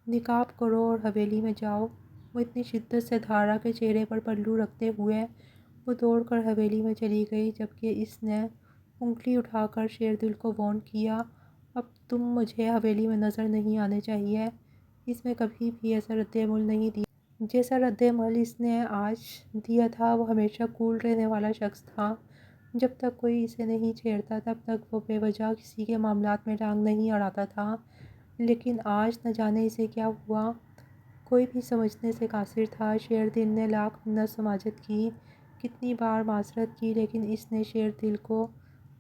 نقاب کرو اور حویلی میں جاؤ۔ وہ اتنی شدت سے دھاڑا کہ چہرے پر پلو رکھتے ہوئے وہ دوڑ کر حویلی میں چلی گئی، جبکہ اس نے انگلی اٹھا کر شیر دل کو وارن کیا، اب تم مجھے حویلی میں نظر نہیں آنے چاہیے۔ اس میں کبھی بھی ایسا رد عمل نہیں دیا جیسا رد عمل اس نے آج دیا تھا۔ وہ ہمیشہ کول رہنے والا شخص تھا۔ جب تک کوئی اسے نہیں چھیڑتا تب تک وہ بے وجہ کسی کے معاملات میں ٹانگ نہیں اڑاتا تھا، لیکن آج نہ جانے اسے کیا ہوا، کوئی بھی سمجھنے سے قاصر تھا۔ شیر دل نے لاکھ منت سماجت کی، کتنی بار معذرت کی، لیکن اس نے شیر دل کو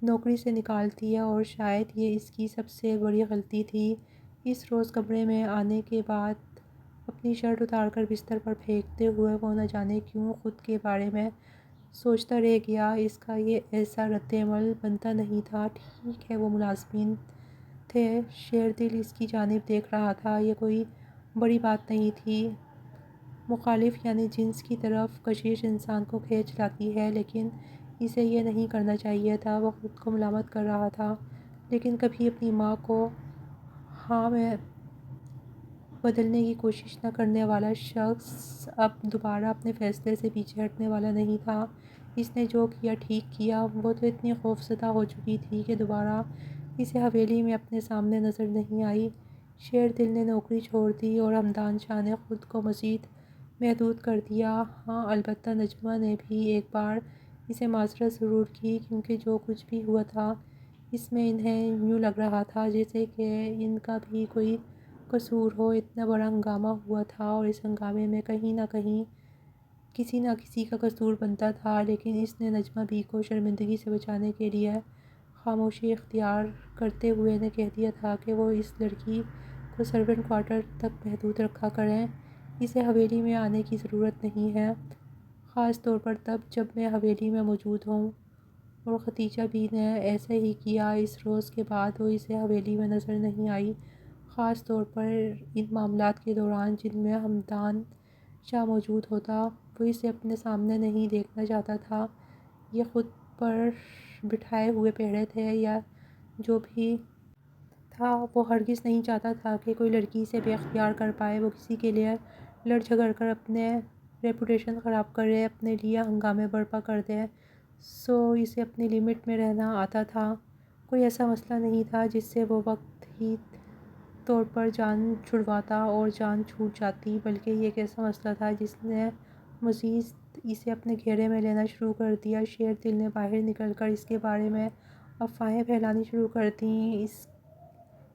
نوکری سے نکال دیا، اور شاید یہ اس کی سب سے بڑی غلطی تھی۔ اس روز کمرے میں آنے کے بعد اپنی شرٹ اتار کر بستر پر پھینکتے ہوئے وہ نہ جانے کیوں خود کے بارے میں سوچتا رہ گیا۔ اس کا یہ ایسا رد عمل بنتا نہیں تھا۔ ٹھیک ہے وہ ملازمین تھے، شیر دل اس کی جانب دیکھ رہا تھا، یہ کوئی بڑی بات نہیں تھی۔ مخالف یعنی جنس کی طرف کشش انسان کو کھینچ لاتی ہے، لیکن اسے یہ نہیں کرنا چاہیے تھا۔ وہ خود کو ملامت کر رہا تھا، لیکن کبھی اپنی ماں کو ہاں میں بدلنے کی کوشش نہ کرنے والا شخص اب دوبارہ اپنے فیصلے سے پیچھے ہٹنے والا نہیں تھا۔ اس نے جو کیا ٹھیک کیا۔ وہ تو اتنی خوف زدہ ہو چکی تھی کہ دوبارہ اسے حویلی میں اپنے سامنے نظر نہیں آئی۔ شیر دل نے نوکری چھوڑ دی اور ہمدان شاہ نے خود کو مزید محدود کر دیا۔ ہاں البتہ نجمہ نے بھی ایک بار اسے معذرت ضرور کی، کیونکہ جو کچھ بھی ہوا تھا اس میں انہیں یوں لگ رہا تھا جیسے کہ ان کا بھی کوئی قصور ہو۔ اتنا بڑا ہنگامہ ہوا تھا اور اس ہنگامے میں کہیں نہ کہیں کسی نہ کسی کا قصور بنتا تھا، لیکن اس نے نجمہ بی کو شرمندگی سے بچانے کے لیے خاموشی اختیار کرتے ہوئے انہیں کہہ دیا تھا کہ وہ اس لڑکی کو سرونٹ کوارٹر تک محدود رکھا کریں، اسے حویلی میں آنے کی ضرورت نہیں ہے، خاص طور پر تب جب میں حویلی میں موجود ہوں۔ اور ختیجہ بی نے ایسا ہی کیا۔ اس روز کے بعد وہ اسے حویلی میں نظر نہیں آئی، خاص طور پر ان معاملات کے دوران جن میں ہمدان شاہ موجود ہوتا۔ وہ اسے اپنے سامنے نہیں دیکھنا چاہتا تھا، یہ خود پر بٹھائے ہوئے پہرے تھے یا جو بھی تھا، وہ ہرگز نہیں چاہتا تھا کہ کوئی لڑکی اسے بے اختیار کر پائے۔ وہ کسی کے لیے لڑ جھگڑ کر اپنے ریپوٹیشن خراب کرے، اپنے لیے ہنگامے برپا کر دے۔ اسے اپنی لمٹ میں رہنا آتا تھا۔ کوئی ایسا مسئلہ نہیں تھا جس سے وہ وقت ہی طور پر جان چھڑواتا اور جان چھوٹ جاتی، بلکہ یہ ایک ایسا مسئلہ تھا جس نے مزید اسے اپنے گھیرے میں لینا شروع کر دیا۔ شیر دل نے باہر نکل کر اس کے بارے میں افواہیں پھیلانی شروع کر دیں۔ اس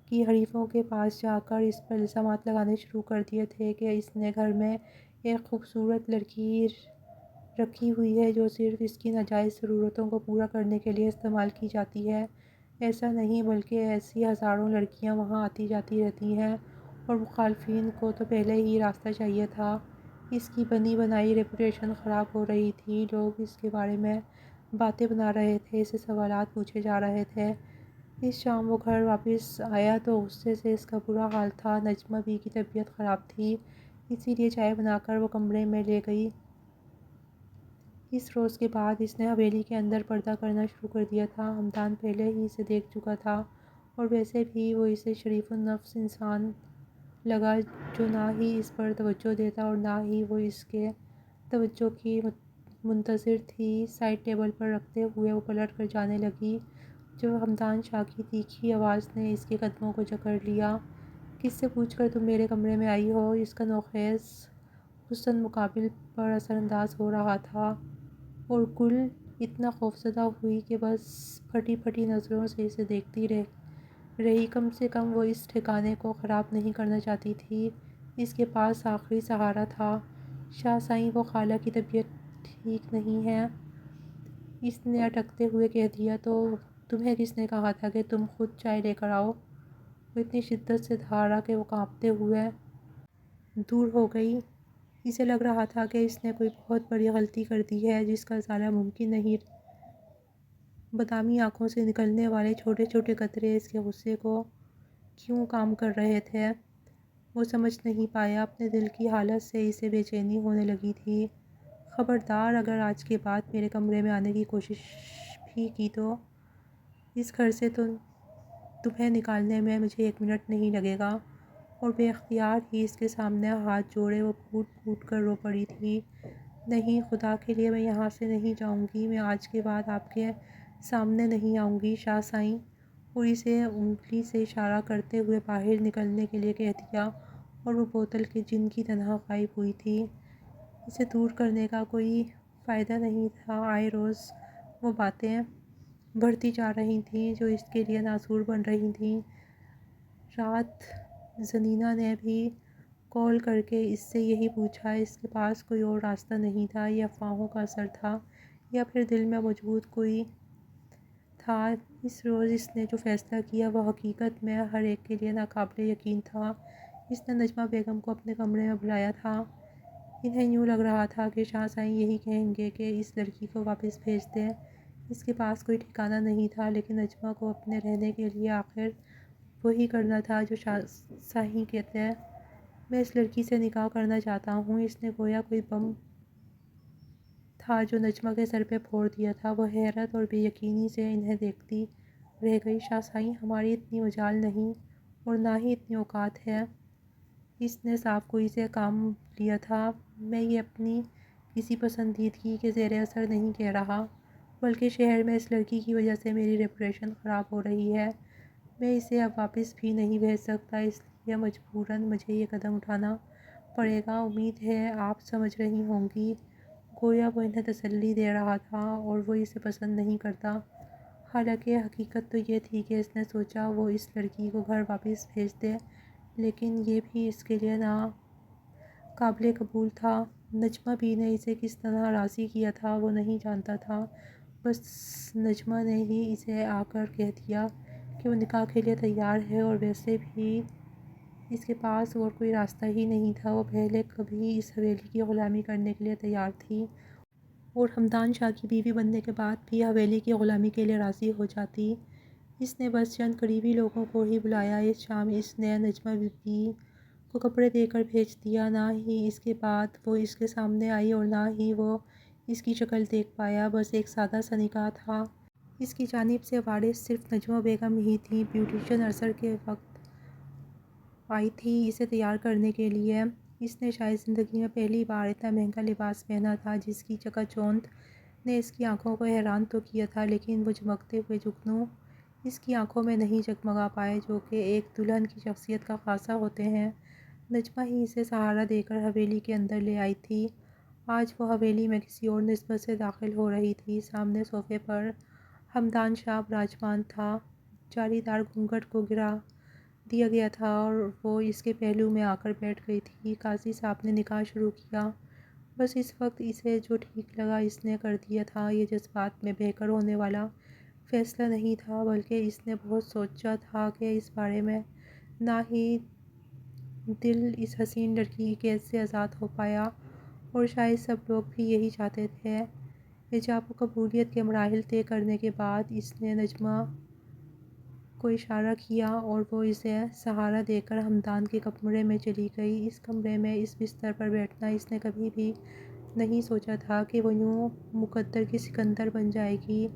کی حریفوں کے پاس جا کر اس پر الزامات لگانے شروع کر دیے تھے کہ اس نے گھر میں ایک خوبصورت لڑکی رکھی ہوئی ہے جو صرف اس کی ناجائز ضرورتوں کو پورا کرنے کے لیے استعمال کی جاتی ہے۔ ایسا نہیں، بلکہ ایسی ہزاروں لڑکیاں وہاں آتی جاتی رہتی ہیں، اور مخالفین کو تو پہلے ہی راستہ چاہیے تھا۔ اس کی بنی بنائی ریپوٹیشن خراب ہو رہی تھی، لوگ اس کے بارے میں باتیں بنا رہے تھے، اسے سوالات پوچھے جا رہے تھے۔ اس شام وہ گھر واپس آیا تو غصے سے اس کا برا حال تھا۔ نجمہ بی کی طبیعت خراب تھی، اسی لیے چائے بنا کر وہ کمرے میں لے گئی۔ اس روز کے بعد اس نے حویلی کے اندر پردہ کرنا شروع کر دیا تھا۔ حمدان پہلے ہی اسے دیکھ چکا تھا، اور ویسے بھی وہ اسے شریف النفس انسان لگا جو نہ ہی اس پر توجہ دیتا اور نہ ہی وہ اس کے توجہ کی منتظر تھی۔ سائیڈ ٹیبل پر رکھتے ہوئے وہ پلٹ کر جانے لگی جب حمدان شاہ کی تیکھی آواز نے اس کے قدموں کو جکڑ لیا۔ کس سے پوچھ کر تم میرے کمرے میں آئی ہو؟ اس کا نوخیز حسن مقابل پر اثر انداز ہو رہا تھا، اور گل اتنا خوفزدہ ہوئی کہ بس پھٹی پھٹی نظروں سے اسے دیکھتی رہی۔ کم سے کم وہ اس ٹھکانے کو خراب نہیں کرنا چاہتی تھی، اس کے پاس آخری سہارا تھا۔ شاہ سائیں، وہ خالہ کی طبیعت ٹھیک نہیں ہے، اس نے اٹکتے ہوئے کہہ دیا۔ تو تمہیں کس نے کہا تھا کہ تم خود چائے لے کر آؤ؟ وہ اتنی شدت سے دھاڑا کہ وہ کانپتے ہوئے دور ہو گئی۔ اسے لگ رہا تھا کہ اس نے کوئی بہت بڑی غلطی کر دی ہے جس کا ازالہ ممکن نہیں۔ بادامی آنکھوں سے نکلنے والے چھوٹے چھوٹے قطرے اس کے غصے کو کیوں کام کر رہے تھے، وہ سمجھ نہیں پایا۔ اپنے دل کی حالت سے اسے بے چینی ہونے لگی تھی۔ خبردار، اگر آج کے بعد میرے کمرے میں آنے کی کوشش بھی کی تو اس گھر سے تمہیں نکالنے میں مجھے 1 منٹ نہیں لگے گا۔ اور بے اختیار ہی اس کے سامنے ہاتھ جوڑے وہ پھوٹ پھوٹ کر رو پڑی تھی۔ نہیں، خدا کے لیے میں یہاں سے نہیں جاؤں گی، میں آج کے بعد آپ کے سامنے نہیں آؤں گی شاہ سائیں، اور اسے انگلی سے اشارہ کرتے ہوئے باہر نکلنے کے لیے کہہ دیا، اور وہ بوتل کے جن کی طرح غائب ہوئی تھی۔ اسے دور کرنے کا کوئی فائدہ نہیں تھا، آئے روز وہ باتیں بڑھتی جا رہی تھیں جو اس کے لیے ناصور بن رہی تھیں۔ رات زنینہ نے بھی کال کر کے اس سے یہی پوچھا۔ اس کے پاس کوئی اور راستہ نہیں تھا، یہ افواہوں کا اثر تھا یا پھر دل میں موجود کوئی تھا۔ اس روز اس نے جو فیصلہ کیا وہ حقیقت میں ہر ایک کے لیے ناقابل یقین تھا۔ اس نے نجمہ بیگم کو اپنے کمرے میں بلایا تھا۔ انہیں یوں لگ رہا تھا کہ شاہ سائیں یہی کہیں گے کہ اس لڑکی کو واپس بھیج دیں۔ اس کے پاس کوئی ٹھکانہ نہیں تھا، لیکن نجمہ کو اپنے رہنے کے لیے آخر وہی کرنا تھا جو شاہ سائیں کہتے۔ میں اس لڑکی سے نکاح کرنا چاہتا ہوں۔ اس نے گویا کوئی بم تھا جو نجمہ کے سر پہ پھوڑ دیا تھا۔ وہ حیرت اور بے یقینی سے انہیں دیکھتی رہ گئی۔ شاہ سائیں، ہماری اتنی مجال نہیں اور نہ ہی اتنی اوقات ہے۔ اس نے صاف گوئی سے کام لیا تھا۔ میں یہ اپنی کسی پسندیدگی کے زیر اثر نہیں کہہ رہا، بلکہ شہر میں اس لڑکی کی وجہ سے میری ریپوٹیشن خراب ہو رہی ہے۔ میں اسے اب واپس بھی نہیں بھیج سکتا، اس لیے مجبوراً مجھے یہ قدم اٹھانا پڑے گا۔ امید ہے آپ سمجھ رہی ہوں گی۔ گویا وہ انہیں تسلی دے رہا تھا، اور وہ اسے پسند نہیں کرتا۔ حالانکہ حقیقت تو یہ تھی کہ اس نے سوچا وہ اس لڑکی کو گھر واپس بھیج دے، لیکن یہ بھی اس کے لیے ناقابل قبول تھا۔ نجمہ بی نے اسے کس طرح راضی کیا تھا وہ نہیں جانتا تھا، بس نجمہ نے ہی اسے آ کر کہہ دیا کہ وہ نکاح کے لیے تیار ہے، اور ویسے بھی اس کے پاس اور کوئی راستہ ہی نہیں تھا۔ وہ پہلے کبھی اس حویلی کی غلامی کرنے کے لیے تیار تھی، اور حمدان شاہ کی بیوی بننے کے بعد بھی حویلی کی غلامی کے لیے راضی ہو جاتی۔ اس نے بس چند قریبی لوگوں کو ہی بلایا۔ اس شام اس نے نجمہ بی کو کپڑے دے کر بھیج دیا۔ نہ ہی اس کے بعد وہ اس کے سامنے آئی اور نہ ہی وہ اس کی شکل دیکھ پایا۔ بس ایک سادہ سا نکاح تھا۔ اس کی جانب سے وارث صرف نجمہ بیگم ہی تھیں۔ بیوٹیشین عصر کے وقت آئی تھی اسے تیار کرنے کے لیے۔ اس نے شاید زندگی میں پہلی بار اتنا مہنگا لباس پہنا تھا جس کی چکا چوندھ نے اس کی آنکھوں کو حیران تو کیا تھا، لیکن وہ چمکتے ہوئے جگنو اس کی آنکھوں میں نہیں جگمگا پائے جو کہ ایک دلہن کی شخصیت کا خاصہ ہوتے ہیں۔ نجمہ ہی اسے سہارا دے کر حویلی کے اندر لے آئی تھی۔ آج وہ حویلی میں کسی اور نسبت سے داخل ہو رہی تھی۔ سامنے صوفے پر ہمدان شاہ براجمان تھا۔ جالی دار گھونگھٹ کو گرا دیا گیا تھا اور وہ اس کے پہلو میں آ کر بیٹھ گئی تھی۔ قاضی صاحب نے نکاح شروع کیا۔ بس اس وقت اسے جو ٹھیک لگا اس نے کر دیا تھا۔ یہ جذبات میں بہہ کر ہونے والا فیصلہ نہیں تھا، بلکہ اس نے بہت سوچا تھا کہ اس بارے میں، نہ ہی دل اس حسین لڑکی کی قید سے آزاد ہو پایا، اور شاید سب لوگ بھی یہی چاہتے تھے۔ ایجاب و قبولیت کے مراحل طے کرنے کے بعد اس نے نجمہ کو اشارہ کیا اور وہ اسے سہارا دے کر ہمدان کے کمرے میں چلی گئی۔ اس کمرے میں اس بستر پر بیٹھنا اس نے کبھی بھی نہیں سوچا تھا کہ وہ یوں مقدر کی سکندر بن جائے گی۔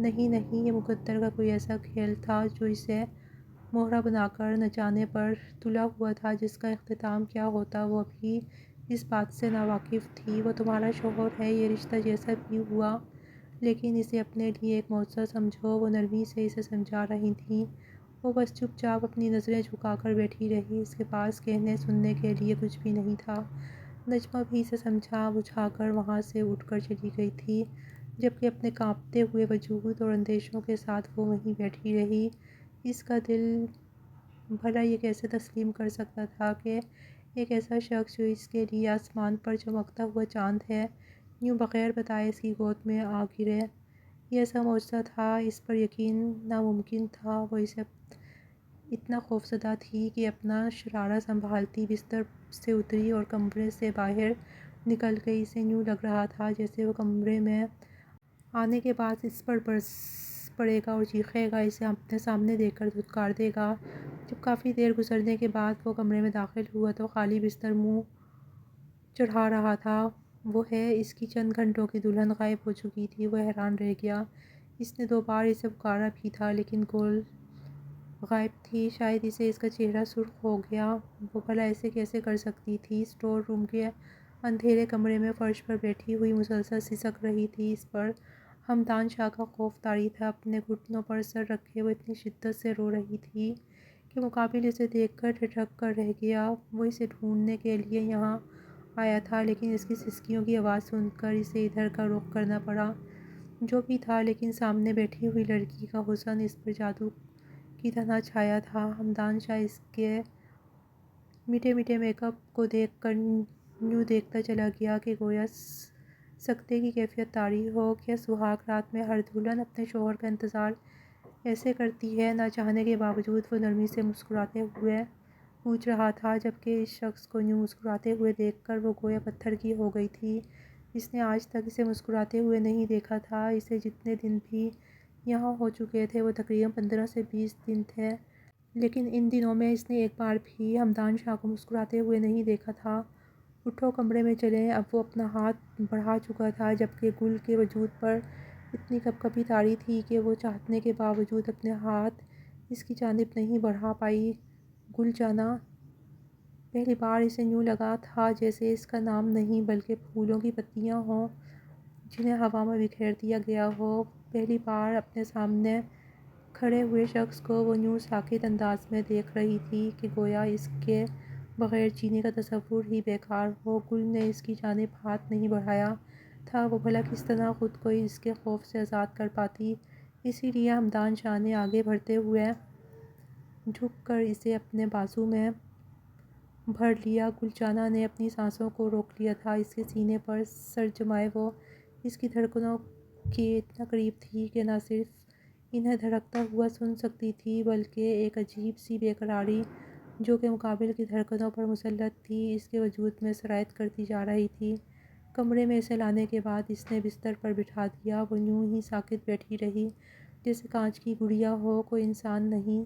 نہیں نہیں، یہ مقدر کا کوئی ایسا کھیل تھا جو اسے مہرہ بنا کر نچانے پر تلا ہوا تھا، جس کا اختتام کیا ہوتا وہ ابھی اس بات سے ناواقف تھی۔ وہ تمہارا شوہر ہے، یہ رشتہ جیسا بھی ہوا، لیکن اسے اپنے لیے ایک معجزہ سمجھو۔ وہ نرمی سے اسے سمجھا رہی تھیں۔ وہ بس چپ چاپ اپنی نظریں جھکا کر بیٹھی رہی۔ اس کے پاس کہنے سننے کے لیے کچھ بھی نہیں تھا۔ نجمہ بھی اسے سمجھا بجھا کر وہاں سے اٹھ کر چلی گئی تھی، جبکہ اپنے کانپتے ہوئے وجود اور اندیشوں کے ساتھ وہ وہیں بیٹھی رہی۔ اس کا دل بھلا یہ کیسے تسلیم کر سکتا تھا کہ ایک ایسا شخص جو اس کے لیے آسمان پر چمکتا ہوا چاند ہے، یوں بغیر بتائے اس کی گود میں آ گرے۔ یہ ایسا معجزہ تھا، اس پر یقین ناممکن تھا۔ وہ اسے اتنا خوفزدہ تھی کہ اپنا شرارہ سنبھالتی بستر سے اتری اور کمرے سے باہر نکل گئی۔ اسے یوں لگ رہا تھا جیسے وہ کمرے میں آنے کے بعد اس پر برس پڑے گا اور چیخے گا، اسے اپنے سامنے دیکھ کر دھتکار دے گا۔ جب کافی دیر گزرنے کے بعد وہ کمرے میں داخل ہوا تو خالی بستر منہ چڑھا رہا تھا۔ وہ ہے، اس کی چند گھنٹوں کی دلہن غائب ہو چکی تھی۔ وہ حیران رہ گیا۔ اس نے 2 بار اسے پکارا بھی تھا، لیکن گول غائب تھی۔ شاید اسے اس کا چہرہ سرخ ہو گیا۔ وہ بھلا ایسے کیسے کر سکتی تھی؟ اسٹور روم کے اندھیرے کمرے میں فرش پر بیٹھی ہوئی مسلسل سسک رہی تھی۔ اس پر ہمدان شاہ کا خوف طاری تھا۔ اپنے گھٹنوں پر سر رکھے وہ اتنی شدت سے رو رہی تھی کہ مقابل اسے دیکھ کر ٹھٹک کر رہ گیا۔ وہ اسے ڈھونڈنے کے لیے یہاں آیا تھا، لیکن اس کی سسکیوں کی آواز سن کر اسے ادھر کا رخ کرنا پڑا۔ جو بھی تھا، لیکن سامنے بیٹھی ہوئی لڑکی کا حسن اس پر جادو کی طرح چھایا تھا۔ ہمدان شاہ اس کے میٹھے میٹھے میک اپ کو دیکھ کر یوں دیکھتا چلا گیا کہ گویا سکتے کی کیفیت طاری ہو۔ کیا سہاگ رات میں ہر دلہن اپنے شوہر کا انتظار ایسے کرتی ہے؟ نہ چاہنے کے باوجود وہ نرمی سے مسکراتے ہوئے پوچھ رہا تھا، جبکہ اس شخص کو یوں مسکراتے ہوئے دیکھ کر وہ گویا پتھر کی ہو گئی تھی۔ اس نے آج تک اسے مسکراتے ہوئے نہیں دیکھا تھا۔ اسے جتنے دن بھی یہاں ہو چکے تھے وہ تقریباً 15 سے 20 دن تھے، لیکن ان دنوں میں اس نے ایک بار بھی ہمدان شاہ کو مسکراتے ہوئے نہیں دیکھا تھا۔ اٹھو، کمرے میں چلیں۔ اب وہ اپنا ہاتھ بڑھا چکا تھا، جبکہ گل کے وجود پر اتنی کپکپی طاری تھی کہ وہ چاہنے کے باوجود اپنے ہاتھ اس کی جانب نہیں بڑھا پائی۔ گل جانا، پہلی بار اسے یوں لگا تھا جیسے اس کا نام نہیں بلکہ پھولوں کی پتیاں ہوں جنہیں ہوا میں بکھیر دیا گیا ہو۔ پہلی بار اپنے سامنے کھڑے ہوئے شخص کو وہ یوں ساکت انداز میں دیکھ رہی تھی کہ گویا اس کے بغیر جینے کا تصور ہی بیکار ہو۔ گل نے اس کی جانب ہاتھ نہیں بڑھایا تھا، وہ بھلا کس طرح خود کو اس کے خوف سے آزاد کر پاتی؟ اسی لیے ہمدان شاہ نے آگے بڑھتے ہوئے جھک کر اسے اپنے بازو میں بھر لیا۔ گل جانہ نے اپنی سانسوں کو روک لیا تھا۔ اس کے سینے پر سر جمائے وہ اس کی دھڑکنوں کے اتنا قریب تھی کہ نہ صرف انہیں دھڑکتا ہوا سن سکتی تھی، بلکہ ایک عجیب سی بے قراری جو کہ مقابل کی دھڑکنوں پر مسلط تھی اس کے وجود میں سرایت کرتی جا رہی تھی۔ کمرے میں اسے لانے کے بعد اس نے بستر پر بٹھا دیا۔ وہ یوں ہی ساکت بیٹھی رہی جیسے کانچ کی گڑیا ہو، کوئی انسان نہیں،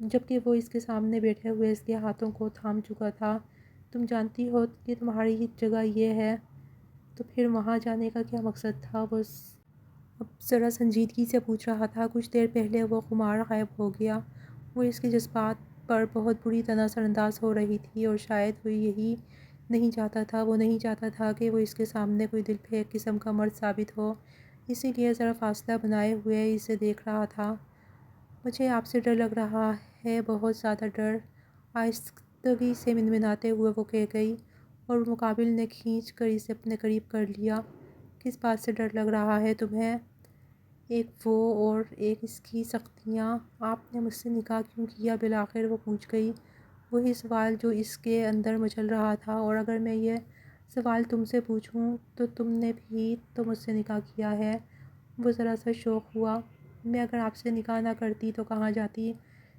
جبکہ وہ اس کے سامنے بیٹھے ہوئے اس کے ہاتھوں کو تھام چکا تھا۔ تم جانتی ہو کہ تمہاری جگہ یہ ہے، تو پھر وہاں جانے کا کیا مقصد تھا؟ وہ اب ذرا سنجیدگی سے پوچھ رہا تھا۔ کچھ دیر پہلے وہ خمار غائب ہو گیا۔ وہ اس کے جذبات پر بہت بری طرح اثر انداز ہو رہی تھی، اور شاید وہ یہی نہیں چاہتا تھا، وہ نہیں چاہتا تھا کہ وہ اس کے سامنے کوئی دل پھینک قسم کا مرد ثابت ہو، اسی لیے ذرا فاصلہ بنائے ہوئے اسے دیکھ رہا تھا۔ مجھے آپ سے ڈر لگ رہا ہے، بہت زیادہ ڈر، آہستگی سے منمناتے ہوئے وہ کہہ گئی، اور مقابل نے کھینچ کر اسے اپنے قریب کر لیا۔ کس بات سے ڈر لگ رہا ہے تمہیں؟ ایک وہ اور ایک اس کی سختیاں۔ آپ نے مجھ سے نکاح کیوں کیا؟ بالآخر وہ پوچھ گئی، وہی سوال جو اس کے اندر مچل رہا تھا۔ اور اگر میں یہ سوال تم سے پوچھوں تو تم نے بھی تو مجھ سے نکاح کیا ہے؟ وہ ذرا سا شوق ہوا۔ میں اگر آپ سے نکاح نہ کرتی تو کہاں جاتی؟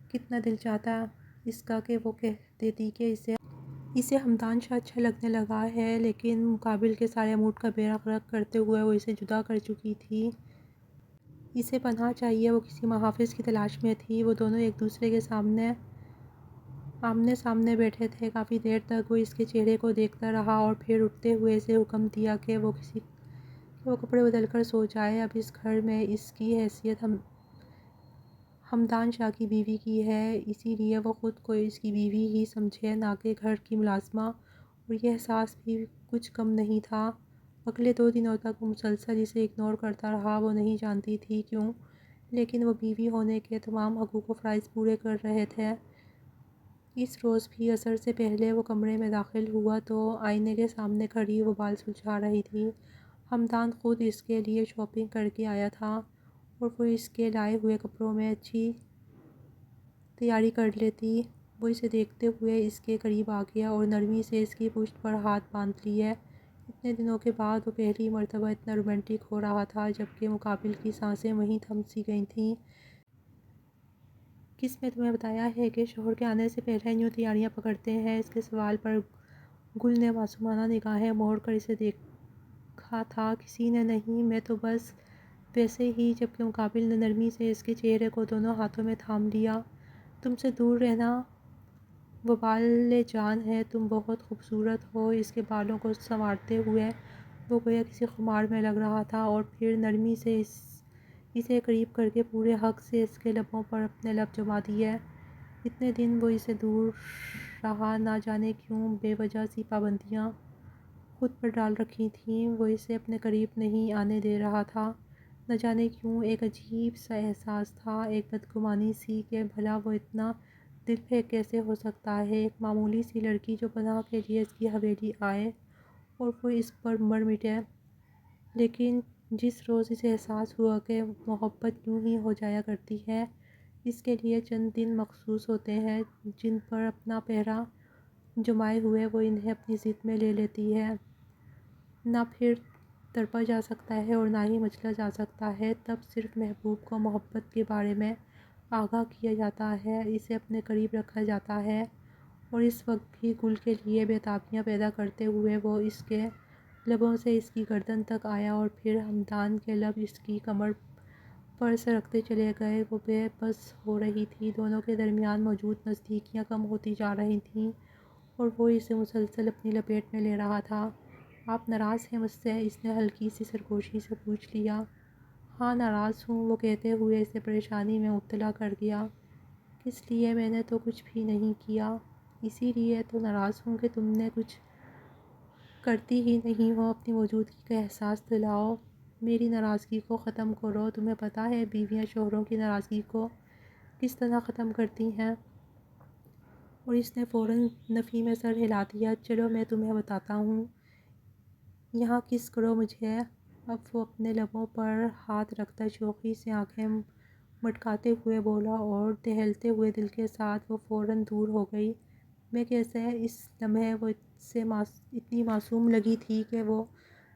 کتنا دل چاہتا اس کا کہ وہ کہہ دیتی کہ اسے حمدان شاہ اچھا لگنے لگا ہے، لیکن مقابل کے سارے موڈ کا بیڑا غرق کرتے ہوئے وہ اسے جدا کر چکی تھی۔ اسے پناہ چاہیے، وہ کسی محافظ کی تلاش میں تھی۔ وہ دونوں ایک دوسرے کے آمنے سامنے بیٹھے تھے۔ کافی دیر تک وہ اس کے چہرے کو دیکھتا رہا، اور پھر اٹھتے ہوئے اسے حکم دیا کہ وہ کپڑے بدل کر سو جائے۔ اب اس گھر میں اس کی حیثیت حمدان شاہ کی بیوی کی ہے، اسی لیے وہ خود کو اس کی بیوی ہی سمجھے، نہ کہ گھر کی ملازمہ، اور یہ احساس بھی کچھ کم نہیں تھا۔ اگلے 2 دنوں تک وہ مسلسل اسے اگنور کرتا رہا، وہ نہیں جانتی تھی کیوں، لیکن وہ بیوی ہونے کے تمام حقوق و فرائض پورے کر رہے تھے۔ اس روز بھی عصر سے پہلے وہ کمرے میں داخل ہوا تو آئینے کے سامنے کھڑی وہ بال سلجھا رہی تھی۔ حمدان خود اس کے لیے شاپنگ کر کے آیا تھا، اور وہ اس کے لائے ہوئے کپڑوں میں اچھی تیاری کر لیتی۔ وہ اسے دیکھتے ہوئے اس کے قریب آ گیا اور نرمی سے اس کی پشت پر ہاتھ باندھ لیے۔ اتنے دنوں کے بعد وہ پہلی مرتبہ اتنا رومانٹک ہو رہا تھا، جبکہ مقابل کی سانسیں وہیں تھم سی گئی تھیں۔ کس نے تمہیں بتایا ہے کہ شوہر کے آنے سے پہلے یوں تیاریاں پکڑتے ہیں؟ اس کے سوال پر گل نے معصومانہ نگاہیں موڑ کر اسے دیکھا تھا۔ کسی نے نہیں، میں تو بس ویسے ہی، جبکہ مقابل نے نرمی سے اس کے چہرے کو دونوں ہاتھوں میں تھام لیا۔ تم سے دور رہنا وبال جان ہے، تم بہت خوبصورت ہو۔ اس کے بالوں کو سنوارتے ہوئے وہ گویا کسی خمار میں لگ رہا تھا، اور پھر نرمی سے اسے قریب کر کے پورے حق سے اس کے لبوں پر اپنے لب جما دیے۔ اتنے دن وہ اسے دور رہا، نہ جانے کیوں بے وجہ سی پابندیاں خود پر ڈال رکھی تھیں۔ وہ اسے اپنے قریب نہیں آنے دے رہا تھا، نہ جانے کیوں۔ ایک عجیب سا احساس تھا، ایک بدگمانی سی کہ بھلا وہ اتنا دل پھینک کیسے ہو سکتا ہے، ایک معمولی سی لڑکی جو پناہ کے لیے اس کی حویلی آئے اور وہ اس پر مر مٹے۔ لیکن جس روز اسے احساس ہوا کہ محبت یوں ہی ہو جایا کرتی ہے، اس کے لیے چند دن مخصوص ہوتے ہیں جن پر اپنا پہرا جمائے ہوئے وہ انہیں اپنی ضد میں لے لیتی ہے، نہ پھر تڑپا جا سکتا ہے اور نہ ہی مچلا جا سکتا ہے، تب صرف محبوب کو محبت کے بارے میں آگاہ کیا جاتا ہے، اسے اپنے قریب رکھا جاتا ہے، اور اس وقت بھی گل کے لیے بے تابیاں پیدا کرتے ہوئے وہ اس کے لبوں سے اس کی گردن تک آیا، اور پھر حمدان کے لب اس کی کمر پر سرکتے چلے گئے۔ وہ بے بس ہو رہی تھی، دونوں کے درمیان موجود نزدیکیاں کم ہوتی جا رہی تھیں، اور وہ اسے مسلسل اپنی لپیٹ میں لے رہا تھا۔ آپ ناراض ہیں مجھ سے؟ اس نے ہلکی سی سرگوشی سے پوچھ لیا۔ ہاں ناراض ہوں، وہ کہتے ہوئے اسے پریشانی میں مبتلا کر دیا۔ کس لیے؟ میں نے تو کچھ بھی نہیں کیا۔ اسی لیے تو ناراض ہوں کہ تم نے کچھ کرتی ہی نہیں ہو، اپنی موجودگی کا احساس دلاؤ، میری ناراضگی کو ختم کرو۔ تمہیں پتہ ہے بیویاں شوہروں کی ناراضگی کو کس طرح ختم کرتی ہیں؟ اور اس نے فوراً نفی میں سر ہلا دیا۔ چلو میں تمہیں بتاتا ہوں، یہاں کس کرو مجھے۔ اب وہ اپنے لبوں پر ہاتھ رکھتا شوخی سے آنکھیں مٹکاتے ہوئے بولا، اور دہلتے ہوئے دل کے ساتھ وہ فوراً دور ہو گئی۔ میں کیسے؟ اس لمحے وہ اس سے اتنی معصوم لگی تھی کہ وہ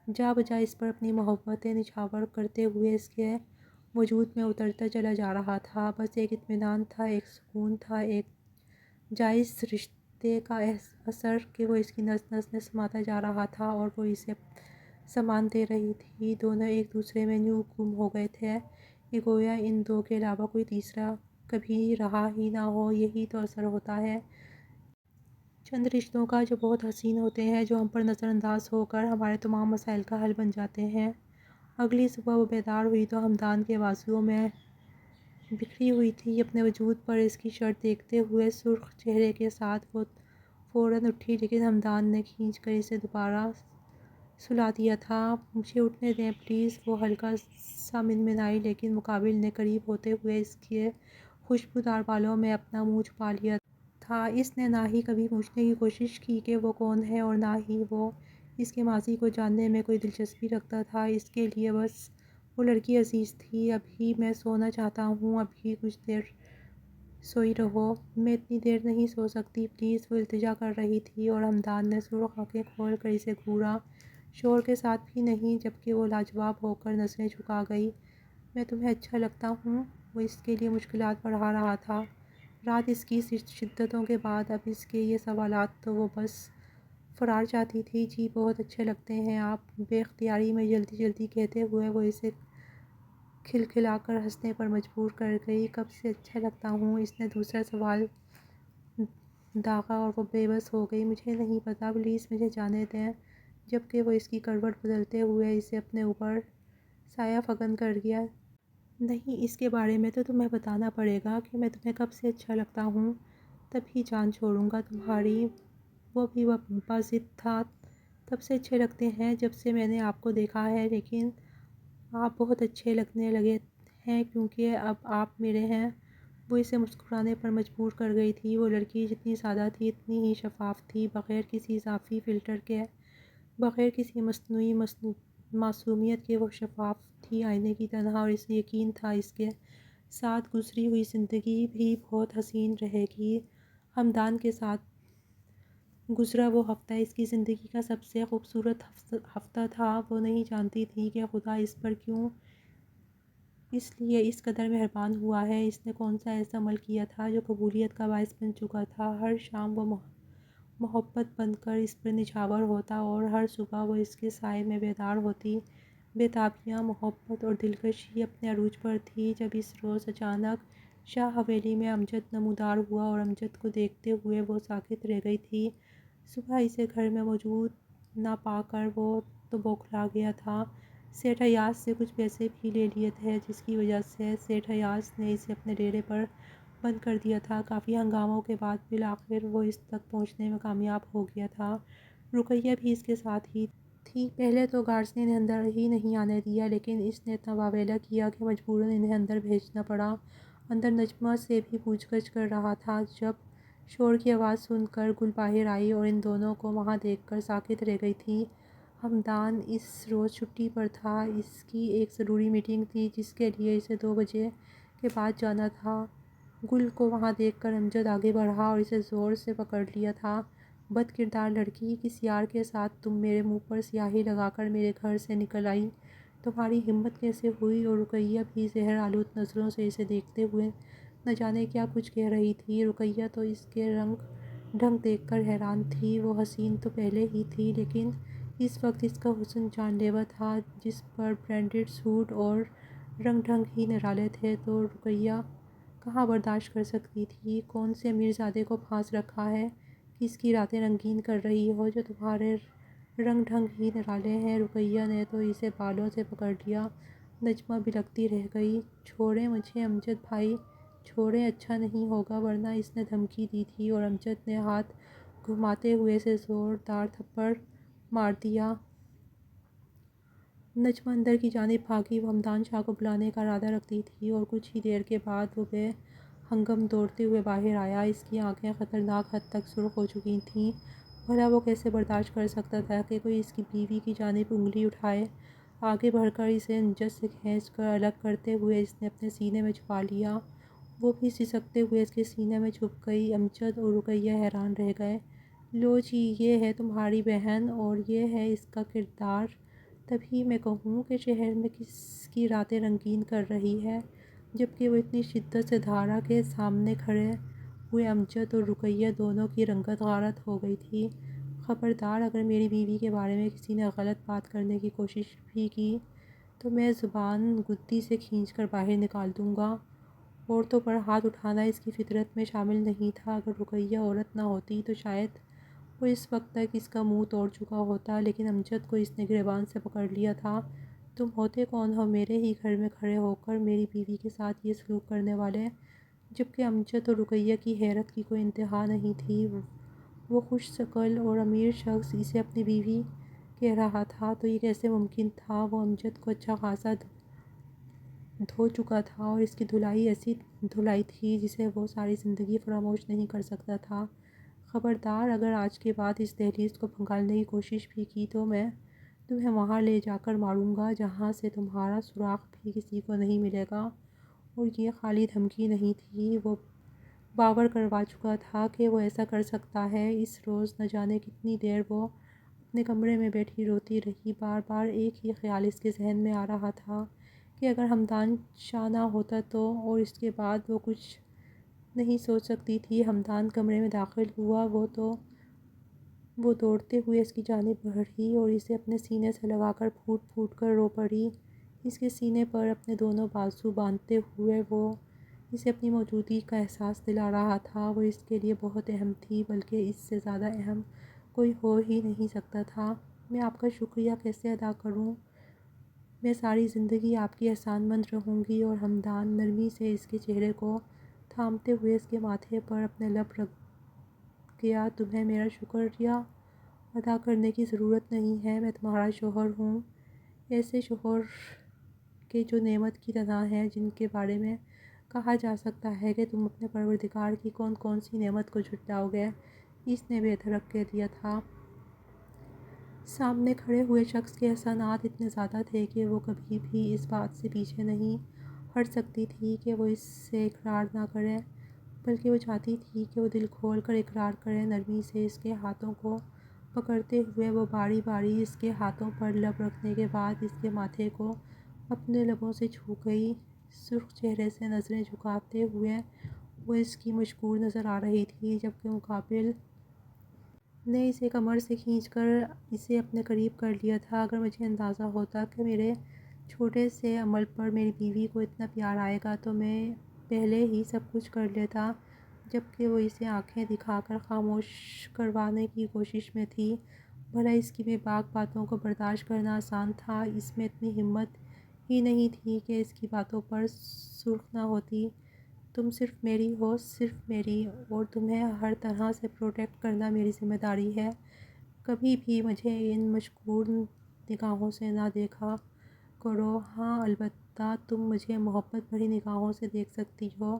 جا بجا اس پر اپنی محبتیں نچھاور کرتے ہوئے اس کے وجود میں اترتا چلا جا رہا تھا۔ بس ایک اطمینان تھا، ایک سکون تھا، ایک جائز رشتے کا اثر کہ وہ اس کی نس نس میں سماتا جا رہا تھا، اور وہ اسے سامان دے رہی تھی۔ دونوں ایک دوسرے میں یوں گم ہو گئے تھے کہ گویا ان دو کے علاوہ کوئی تیسرا کبھی رہا ہی نہ ہو۔ یہی تو اثر ہوتا ہے چند رشتوں کا، جو بہت حسین ہوتے ہیں، جو ہم پر نظر انداز ہو کر ہمارے تمام مسائل کا حل بن جاتے ہیں۔ اگلی صبح وہ بیدار ہوئی تو حمدان کے بازوؤں میں بکھری ہوئی تھی اپنے وجود پر اس کی شرٹ دیکھتے ہوئے سرخ چہرے کے ساتھ وہ فوراً اٹھی، لیکن ہمدان نے کھینچ کر اسے دوبارہ سلا دیا تھا۔ مجھے اٹھنے دیں پلیز، وہ ہلکا سا منمنائی، لیکن مقابل نے قریب ہوتے ہوئے اس کے خوشبودار بالوں میں اپنا منہ چھپا لیا تھا۔ اس نے نہ ہی کبھی پوچھنے کی کوشش کی کہ وہ کون ہے اور نہ ہی وہ اس کے ماضی کو جاننے میں کوئی دلچسپی رکھتا تھا۔ اس کے لیے بس وہ لڑکی عزیز تھی۔ ابھی میں سونا چاہتا ہوں، ابھی کچھ دیر سوئی رہو۔ میں اتنی دیر نہیں سو سکتی پلیز، وہ التجا کر رہی تھی، اور ہمدان نے سرخ آنکھیں کھول کر اسے گھورا، شور کے ساتھ بھی نہیں، جبکہ وہ لاجواب ہو کر نظریں جھکا گئی۔ میں تمہیں اچھا لگتا ہوں؟ وہ اس کے لیے مشکلات بڑھا رہا تھا۔ رات اس کی شدتوں کے بعد اب اس کے یہ سوالات تو وہ بس فرار چاہتی تھی۔ جی بہت اچھے لگتے ہیں آپ، بے اختیاری میں جلدی جلدی کہتے ہوئے وہ اسے کھلکھلا کر ہنسنے پر مجبور کر گئی۔ کب سے اچھا لگتا ہوں؟ اس نے دوسرا سوال داغا اور وہ بے بس ہو گئی۔ مجھے نہیں پتا، پلیز مجھے جانے دیں، جبکہ وہ اس کی کروٹ بدلتے ہوئے اسے اپنے اوپر سایہ فکن کر گیا۔ نہیں، اس کے بارے میں تو تمہیں بتانا پڑے گا کہ میں تمہیں کب سے اچھا لگتا ہوں، تبھی جان چھوڑوں گا تمہاری۔ وہ بھی باضد تھا۔ تب سے اچھے لگتے ہیں جب سے میں نے آپ کو دیکھا ہے، لیکن آپ بہت اچھے لگنے لگے ہیں کیونکہ اب آپ میرے ہیں۔ وہ اسے مسکرانے پر مجبور کر گئی تھی۔ وہ لڑکی جتنی سادہ تھی اتنی ہی شفاف تھی، بغیر کسی اضافی فلٹر کے، بغیر کسی مصنوعی معصومیت کے۔ وہ شفاف تھی آئینے کی طرح، اور اسے یقین تھا اس کے ساتھ گزری ہوئی زندگی بھی بہت حسین رہے گی۔ ہمدان کے ساتھ گزرا وہ ہفتہ اس کی زندگی کا سب سے خوبصورت ہفتہ تھا۔ وہ نہیں جانتی تھی کہ خدا اس پر کیوں اس لیے اس قدر مہربان ہوا ہے۔ اس نے کون سا ایسا عمل کیا تھا جو قبولیت کا باعث بن چکا تھا؟ ہر شام وہ محبت بن کر اس پر نچھاور ہوتا، اور ہر صبح وہ اس کے سائے میں بیدار ہوتی۔ بے-تابیاں، محبت اور دلکشی اپنے عروج پر تھی جب اس روز اچانک شاہ حویلی میں امجد نمودار ہوا، اور امجد کو دیکھتے ہوئے وہ ساکت رہ گئی تھی۔ صبح اسے گھر میں موجود نہ پا کر وہ تو بوکھلا گیا تھا۔ سیٹھ ایاز سے کچھ پیسے بھی لے لیے تھے، جس کی وجہ سے سیٹھ ایاز نے اسے اپنے ڈیرے پر بند کر دیا تھا۔ کافی ہنگاموں کے بعد بالآخر وہ اس تک پہنچنے میں کامیاب ہو گیا تھا۔ رقیہ بھی اس کے ساتھ ہی تھی۔ پہلے تو گارڈز نے انہیں اندر ہی نہیں آنے دیا، لیکن اس نے اتنا واویلا کیا کہ مجبوراً انہیں اندر بھیجنا پڑا۔ اندر نجمہ سے بھی پوچھ گچھ کر رہا تھا۔ جب شور کی آواز سن کر گل باہر آئی اور ان دونوں کو وہاں دیکھ کر ساکت رہ گئی تھی۔ ہمدان اس روز چھٹی پر تھا۔ اس کی ایک ضروری میٹنگ تھی جس کے لیے اسے 2 بجے کے بعد جانا تھا۔ گل کو وہاں دیکھ کر امجد آگے بڑھا اور اسے زور سے پکڑ لیا تھا۔ بد کردار لڑکی، کس یار کے ساتھ تم میرے منہ پر سیاہی لگا کر میرے گھر سے نکل آئی؟ تمہاری ہمت کیسے ہوئی؟ اور رقیہ بھی زہر آلود نظروں سے اسے دیکھتے ہوئے نہ جانے کیا کچھ کہہ رہی تھی۔ رقیہ تو اس کے رنگ ڈھنگ دیکھ کر حیران تھی۔ وہ حسین تو پہلے ہی تھی، لیکن اس وقت اس کا حسن جان لیوا تھا، جس پر برانڈڈ سوٹ اور رنگ ڈھنگ ہی نرالے تھے۔ تو رقیہ کہاں برداشت کر سکتی تھی؟ کون سے امیر زادے کو پھانس رکھا ہے کہ اس کی راتیں رنگین کر رہی ہو، جو تمہارے رنگ ڈھنگ ہی نرالے ہیں؟ رقیہ نے تو اسے بالوں سے پکڑ لیا۔ نجمہ بلکتی رہ گئی۔ چھوڑیں مجھے امجد بھائی، چھوڑیں، اچھا نہیں ہوگا، ورنہ اس نے دھمکی دی تھی، اور امجد نے ہاتھ گھماتے ہوئے اسے زوردار تھپڑ مار دیا۔ نجمہ اندر کی جانب بھاگی۔ وہ ہمدان شاہ کو بلانے کا ارادہ رکھتی تھی، اور کچھ ہی دیر کے بعد وہ بے ہنگم دوڑتے ہوئے باہر آیا۔ اس کی آنکھیں خطرناک حد تک سرخ ہو چکی تھیں۔ بھلا وہ کیسے برداشت کر سکتا تھا کہ کوئی اس کی بیوی کی جانب انگلی اٹھائے؟ آگے بڑھ کر اسے امجد سے کھینچ کر الگ کرتے ہوئے اس نے اپنے سینے میں چھپا لیا۔ وہ بھی سسکتے ہوئے اس کے سینے میں چھپ گئی۔ امجد اور رقیہ حیران رہ گئے۔ لو جی، یہ ہے تمہاری بہن اور یہ ہے اس کا کردار، تبھی میں کہوں کہ شہر میں کس کی راتیں رنگین کر رہی ہے، جبکہ وہ اتنی شدت سے دھارا کہ سامنے کھڑے ہوئے امجد اور رقیہ دونوں کی رنگت غارت ہو گئی تھی۔ خبردار، اگر میری بیوی کے بارے میں کسی نے غلط بات کرنے کی کوشش بھی کی تو میں زبان گدی سے کھینچ کر باہر نکال دوں گا۔ عورتوں پر ہاتھ اٹھانا اس کی فطرت میں شامل نہیں تھا۔ اگر رقیہ عورت نہ ہوتی تو شاید وہ اس وقت تک اس کا منہ توڑ چکا ہوتا، لیکن امجد کو اس نے گریبان سے پکڑ لیا تھا۔ تم ہوتے کون ہو میرے ہی گھر میں کھڑے ہو کر میری بیوی کے ساتھ یہ سلوک کرنے والے؟ جبکہ امجد اور رقیہ کی حیرت کی کوئی انتہا نہیں تھی۔ وہ خوش شکل اور امیر شخص اسے اپنی بیوی کہہ رہا تھا تو یہ کیسے ممکن تھا؟ وہ امجد کو اچھا خاصا دھو چکا تھا اور اس کی دھلائی ایسی دھلائی تھی جسے وہ ساری زندگی فراموش نہیں کر سکتا تھا۔ خبردار، اگر آج کے بعد اس دہلیز کو پھنگالنے کی کوشش بھی کی تو میں تمہیں وہاں لے جا کر ماروں گا جہاں سے تمہارا سراغ بھی کسی کو نہیں ملے گا۔ اور یہ خالی دھمکی نہیں تھی، وہ باور کروا چکا تھا کہ وہ ایسا کر سکتا ہے۔ اس روز نہ جانے کتنی دیر وہ اپنے کمرے میں بیٹھی روتی رہی۔ بار بار ایک ہی خیال اس کے ذہن میں آ رہا تھا کہ اگر ہمدان شاہ نہ ہوتا تو، اور اس کے بعد وہ کچھ نہیں سوچ سکتی تھی۔ ہمدان کمرے میں داخل ہوا وہ دوڑتے ہوئے اس کی جانب بڑھی اور اسے اپنے سینے سے لگا کر پھوٹ پھوٹ کر رو پڑی۔ اس کے سینے پر اپنے دونوں بازو باندھتے ہوئے وہ اسے اپنی موجودگی کا احساس دلا رہا تھا۔ وہ اس کے لیے بہت اہم تھی، بلکہ اس سے زیادہ اہم کوئی ہو ہی نہیں سکتا تھا۔ میں آپ کا شکریہ کیسے ادا کروں؟ میں ساری زندگی آپ کی احسان مند رہوں گی۔ اور ہمدان نرمی سے اس کے چہرے کو تھامتے ہوئے اس کے ماتھے پر اپنے لب رکھ گیا۔ تمہیں میرا شکریہ ادا کرنے کی ضرورت نہیں ہے، میں تمہارا شوہر ہوں، ایسے شوہر کہ جو نعمت کی طرح ہیں، جن کے بارے میں کہا جا سکتا ہے کہ تم اپنے پروردگار کی کون کون سی نعمت کو جھٹلاؤ گے۔ اس نے بے دھڑک کہہ دیا تھا۔ سامنے کھڑے ہوئے شخص کے احسانات اتنے زیادہ تھے کہ وہ کبھی بھی اس بات سے پیچھے نہیں ہٹ سکتی تھی کہ وہ اس سے اقرار نہ کرے، بلکہ وہ چاہتی تھی کہ وہ دل کھول کر اقرار کرے۔ نرمی سے اس کے ہاتھوں کو پکڑتے ہوئے وہ باری باری اس کے ہاتھوں پر لب رکھنے کے بعد اس کے ماتھے کو اپنے لبوں سے چھو گئی۔ سرخ چہرے سے نظریں جھکاتے ہوئے وہ اس کی مشکور نظر آ رہی تھی، جبکہ مقابل نے اسے کمر سے کھینچ کر اسے اپنے قریب کر لیا تھا۔ اگر مجھے اندازہ ہوتا کہ میرے چھوٹے سے عمل پر میری بیوی کو اتنا پیار آئے گا تو میں پہلے ہی سب کچھ کر لیتا۔ جبکہ وہ اسے آنکھیں دکھا کر خاموش کروانے کی کوشش میں تھی۔ بھلا اس کی بے باک باتوں کو برداشت کرنا آسان تھا؟ اس میں اتنی ہمت ہی نہیں تھی کہ اس کی باتوں پر سرخ نہ ہوتی۔ تم صرف میری ہو، صرف میری، اور تمہیں ہر طرح سے پروٹیکٹ کرنا میری ذمہ داری ہے۔ کبھی بھی مجھے ان مشکور نگاہوں سے نہ دیکھا کرو۔ ہاں، البتہ تم مجھے محبت بھری نگاہوں سے دیکھ سکتی ہو۔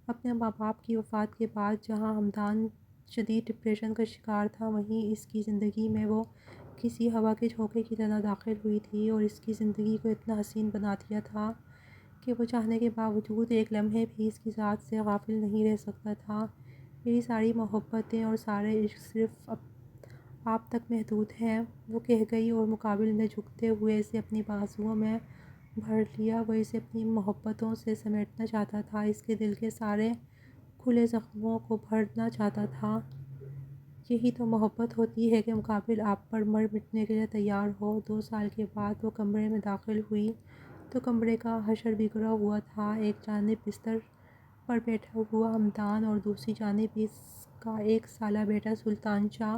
اپنے ماں باپ کی وفات کے بعد جہاں ہمدان شدید ڈپریشن کا شکار تھا، وہیں اس کی زندگی میں وہ کسی ہوا کے جھونکے کی طرح داخل ہوئی تھی اور اس کی زندگی کو اتنا حسین بنا دیا تھا کہ وہ چاہنے کے باوجود ایک لمحے بھی اس کی ذات سے غافل نہیں رہ سکتا تھا۔ میری ساری محبتیں اور سارے عشق صرف آپ تک محدود ہیں، وہ کہہ گئی اور مقابل نے جھکتے ہوئے اسے اپنی بازوؤں میں بھر لیا۔ وہ اسے اپنی محبتوں سے سمیٹنا چاہتا تھا، اس کے دل کے سارے کھلے زخموں کو بھرنا چاہتا تھا۔ یہی تو محبت ہوتی ہے کہ مقابل آپ پر مر مٹنے کے لیے تیار ہو۔ 2 سال کے بعد وہ کمرے میں داخل ہوئی تو کمرے کا حشر بکھرا ہوا تھا۔ ایک جانب بستر پر بیٹھا ہوا ہمدان اور دوسری جانب اس کا 1 سالہ بیٹا سلطان شاہ۔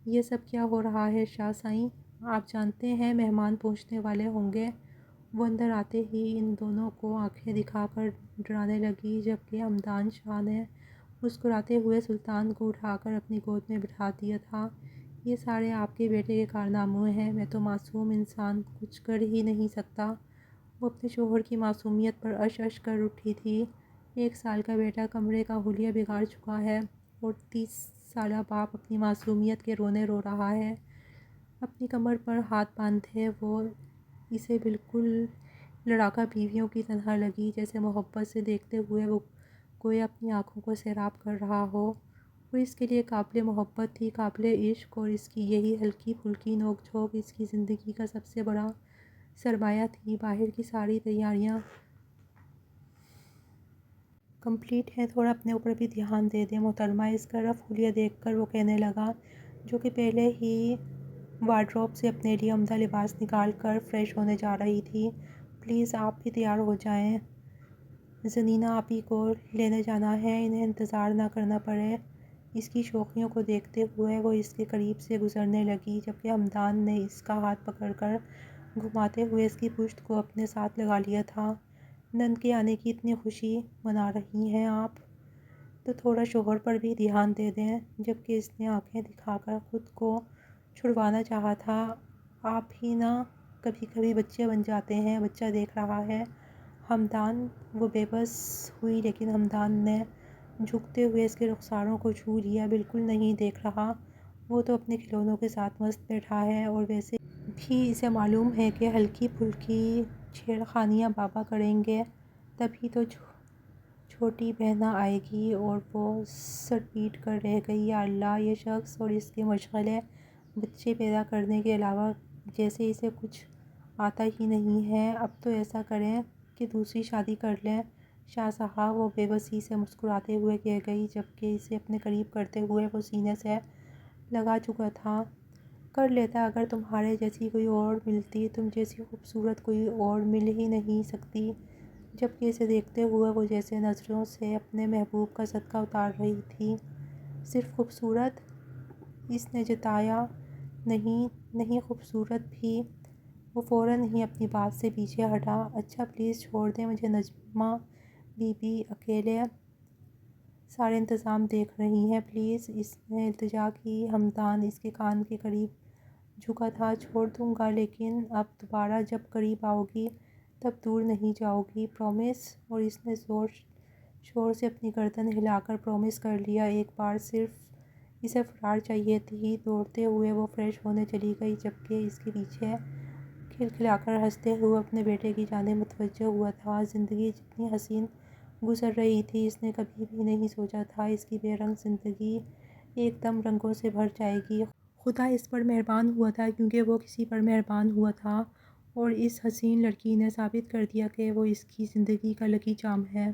یہ سب کیا ہو رہا ہے شاہ سائیں؟ آپ جانتے ہیں مہمان پہنچنے والے ہوں گے۔ وہ اندر آتے ہی ان دونوں کو آنکھیں دکھا کر ڈرانے لگی، جبکہ ہمدان شاہ نے مسکراتے ہوئے سلطان کو اٹھا کر اپنی گود میں بٹھا دیا تھا۔ یہ سارے آپ کے بیٹے کے کارنامے ہیں، میں تو معصوم انسان کچھ کر ہی نہیں سکتا۔ وہ اپنے شوہر کی معصومیت پر عش عش کر اٹھی تھی۔ 1 سال کا بیٹا کمرے کا حلیہ بگاڑ چکا ہے اور 30 سالہ باپ اپنی معصومیت کے رونے رو رہا ہے۔ اپنی کمر پر ہاتھ باندھے وہ اسے بالکل لڑاکا بیویوں کی طرح لگی، جیسے محبت سے دیکھتے ہوئے وہ گویا اپنی آنکھوں کو سیراب کر رہا ہو۔ وہ اس کے لیے قابل محبت تھی، قابل عشق، اور اس کی یہی ہلکی پھلکی نوک جھونک اس کی زندگی کا سب سے بڑا سرمایہ تھی۔ باہر کی ساری تیاریاں کمپلیٹ ہیں، تھوڑا اپنے اوپر بھی دھیان دے دیں محترمہ۔ اس کا رف حلیہ دیکھ کر وہ کہنے لگا، جو کہ پہلے ہی وارڈروب سے اپنے لیے عمدہ لباس نکال کر فریش ہونے جا رہی تھی۔ پلیز آپ بھی تیار ہو جائیں، زنینہ آپی کو لینے جانا ہے، انہیں انتظار نہ کرنا پڑے۔ اس کی شوخیوں کو دیکھتے ہوئے وہ اس کے قریب سے گزرنے لگی، جبکہ ہمدان نے اس کا ہاتھ پکڑ کر گھماتے ہوئے اس کی پشت کو اپنے ساتھ لگا لیا تھا۔ نند کے آنے کی اتنی خوشی منا رہی ہیں آپ، تو تھوڑا شوہر پر بھی دھیان دے دیں۔ جبکہ اس نے آنکھیں دکھا کر خود کو چھڑوانا چاہا تھا۔ آپ ہی نا کبھی کبھی بچے بن جاتے ہیں، بچہ دیکھ رہا ہے ہمدان۔ وہ بے بس ہوئی، لیکن ہمدان نے جھکتے ہوئے اس کے رخساروں کو چھو لیا۔ بالکل نہیں دیکھ رہا، وہ تو اپنے کھلونوں کے ساتھ مست بیٹھا ہے، اور ویسے بھی اسے معلوم ہے کہ ہلکی پھلکی چھیڑ خانیاں بابا کریں گے تبھی تو چھوٹی بہنا آئے گی اور وہ سر پیٹ کر رہ گئی۔ یا اللہ، یہ شخص اور اس کے مشغلے بچے پیدا کرنے کے علاوہ جیسے اسے کچھ آتا ہی نہیں ہے۔ اب تو ایسا کریں کہ دوسری شادی کر لیں شاہ صاحب، وہ بے بسی سے مسکراتے ہوئے کہہ گئی، جبکہ اسے اپنے قریب کرتے ہوئے وہ سینے سے لگا چکا تھا۔ کر لیتا، اگر تمہارے جیسی کوئی اور ملتی، تم جیسی خوبصورت کوئی اور مل ہی نہیں سکتی۔ جبکہ اسے دیکھتے ہوئے وہ جیسے نظروں سے اپنے محبوب کا صدقہ اتار رہی تھی۔ صرف خوبصورت؟ اس نے جتایا۔ نہیں خوبصورت بھی۔ وہ فوراً ہی اپنی بات سے پیچھے ہٹا۔ اچھا پلیز چھوڑ دیں مجھے نجمہ بی بی، اکیلے سارے انتظام دیکھ رہی ہیں پلیز، اس نے التجا کی۔ ہمدان اس کے کان کے قریب جھکا تھا۔ چھوڑ دوں گا، لیکن اب دوبارہ جب قریب آؤ گی تب دور نہیں جاؤ گی، پرومس؟ اور اس نے زور شور سے اپنی گردن ہلا کر پرومس کر لیا۔ ایک بار صرف اسے فرار چاہیے تھی۔ دوڑتے ہوئے وہ فریش ہونے چلی گئی، جبکہ اس کے پیچھے کھلکھلا کر ہنستے ہوئے اپنے بیٹے کی جانب متوجہ ہوا تھا۔ زندگی جتنی حسین گزر رہی تھی، اس نے کبھی بھی نہیں سوچا تھا اس کی بے رنگ زندگی ایک دم رنگوں سے بھر جائے گی۔ خدا اس پر مہربان ہوا تھا، کیونکہ وہ کسی پر مہربان ہوا تھا، اور اس حسین لڑکی نے ثابت کر دیا کہ وہ اس کی زندگی کا لکی چارم ہے۔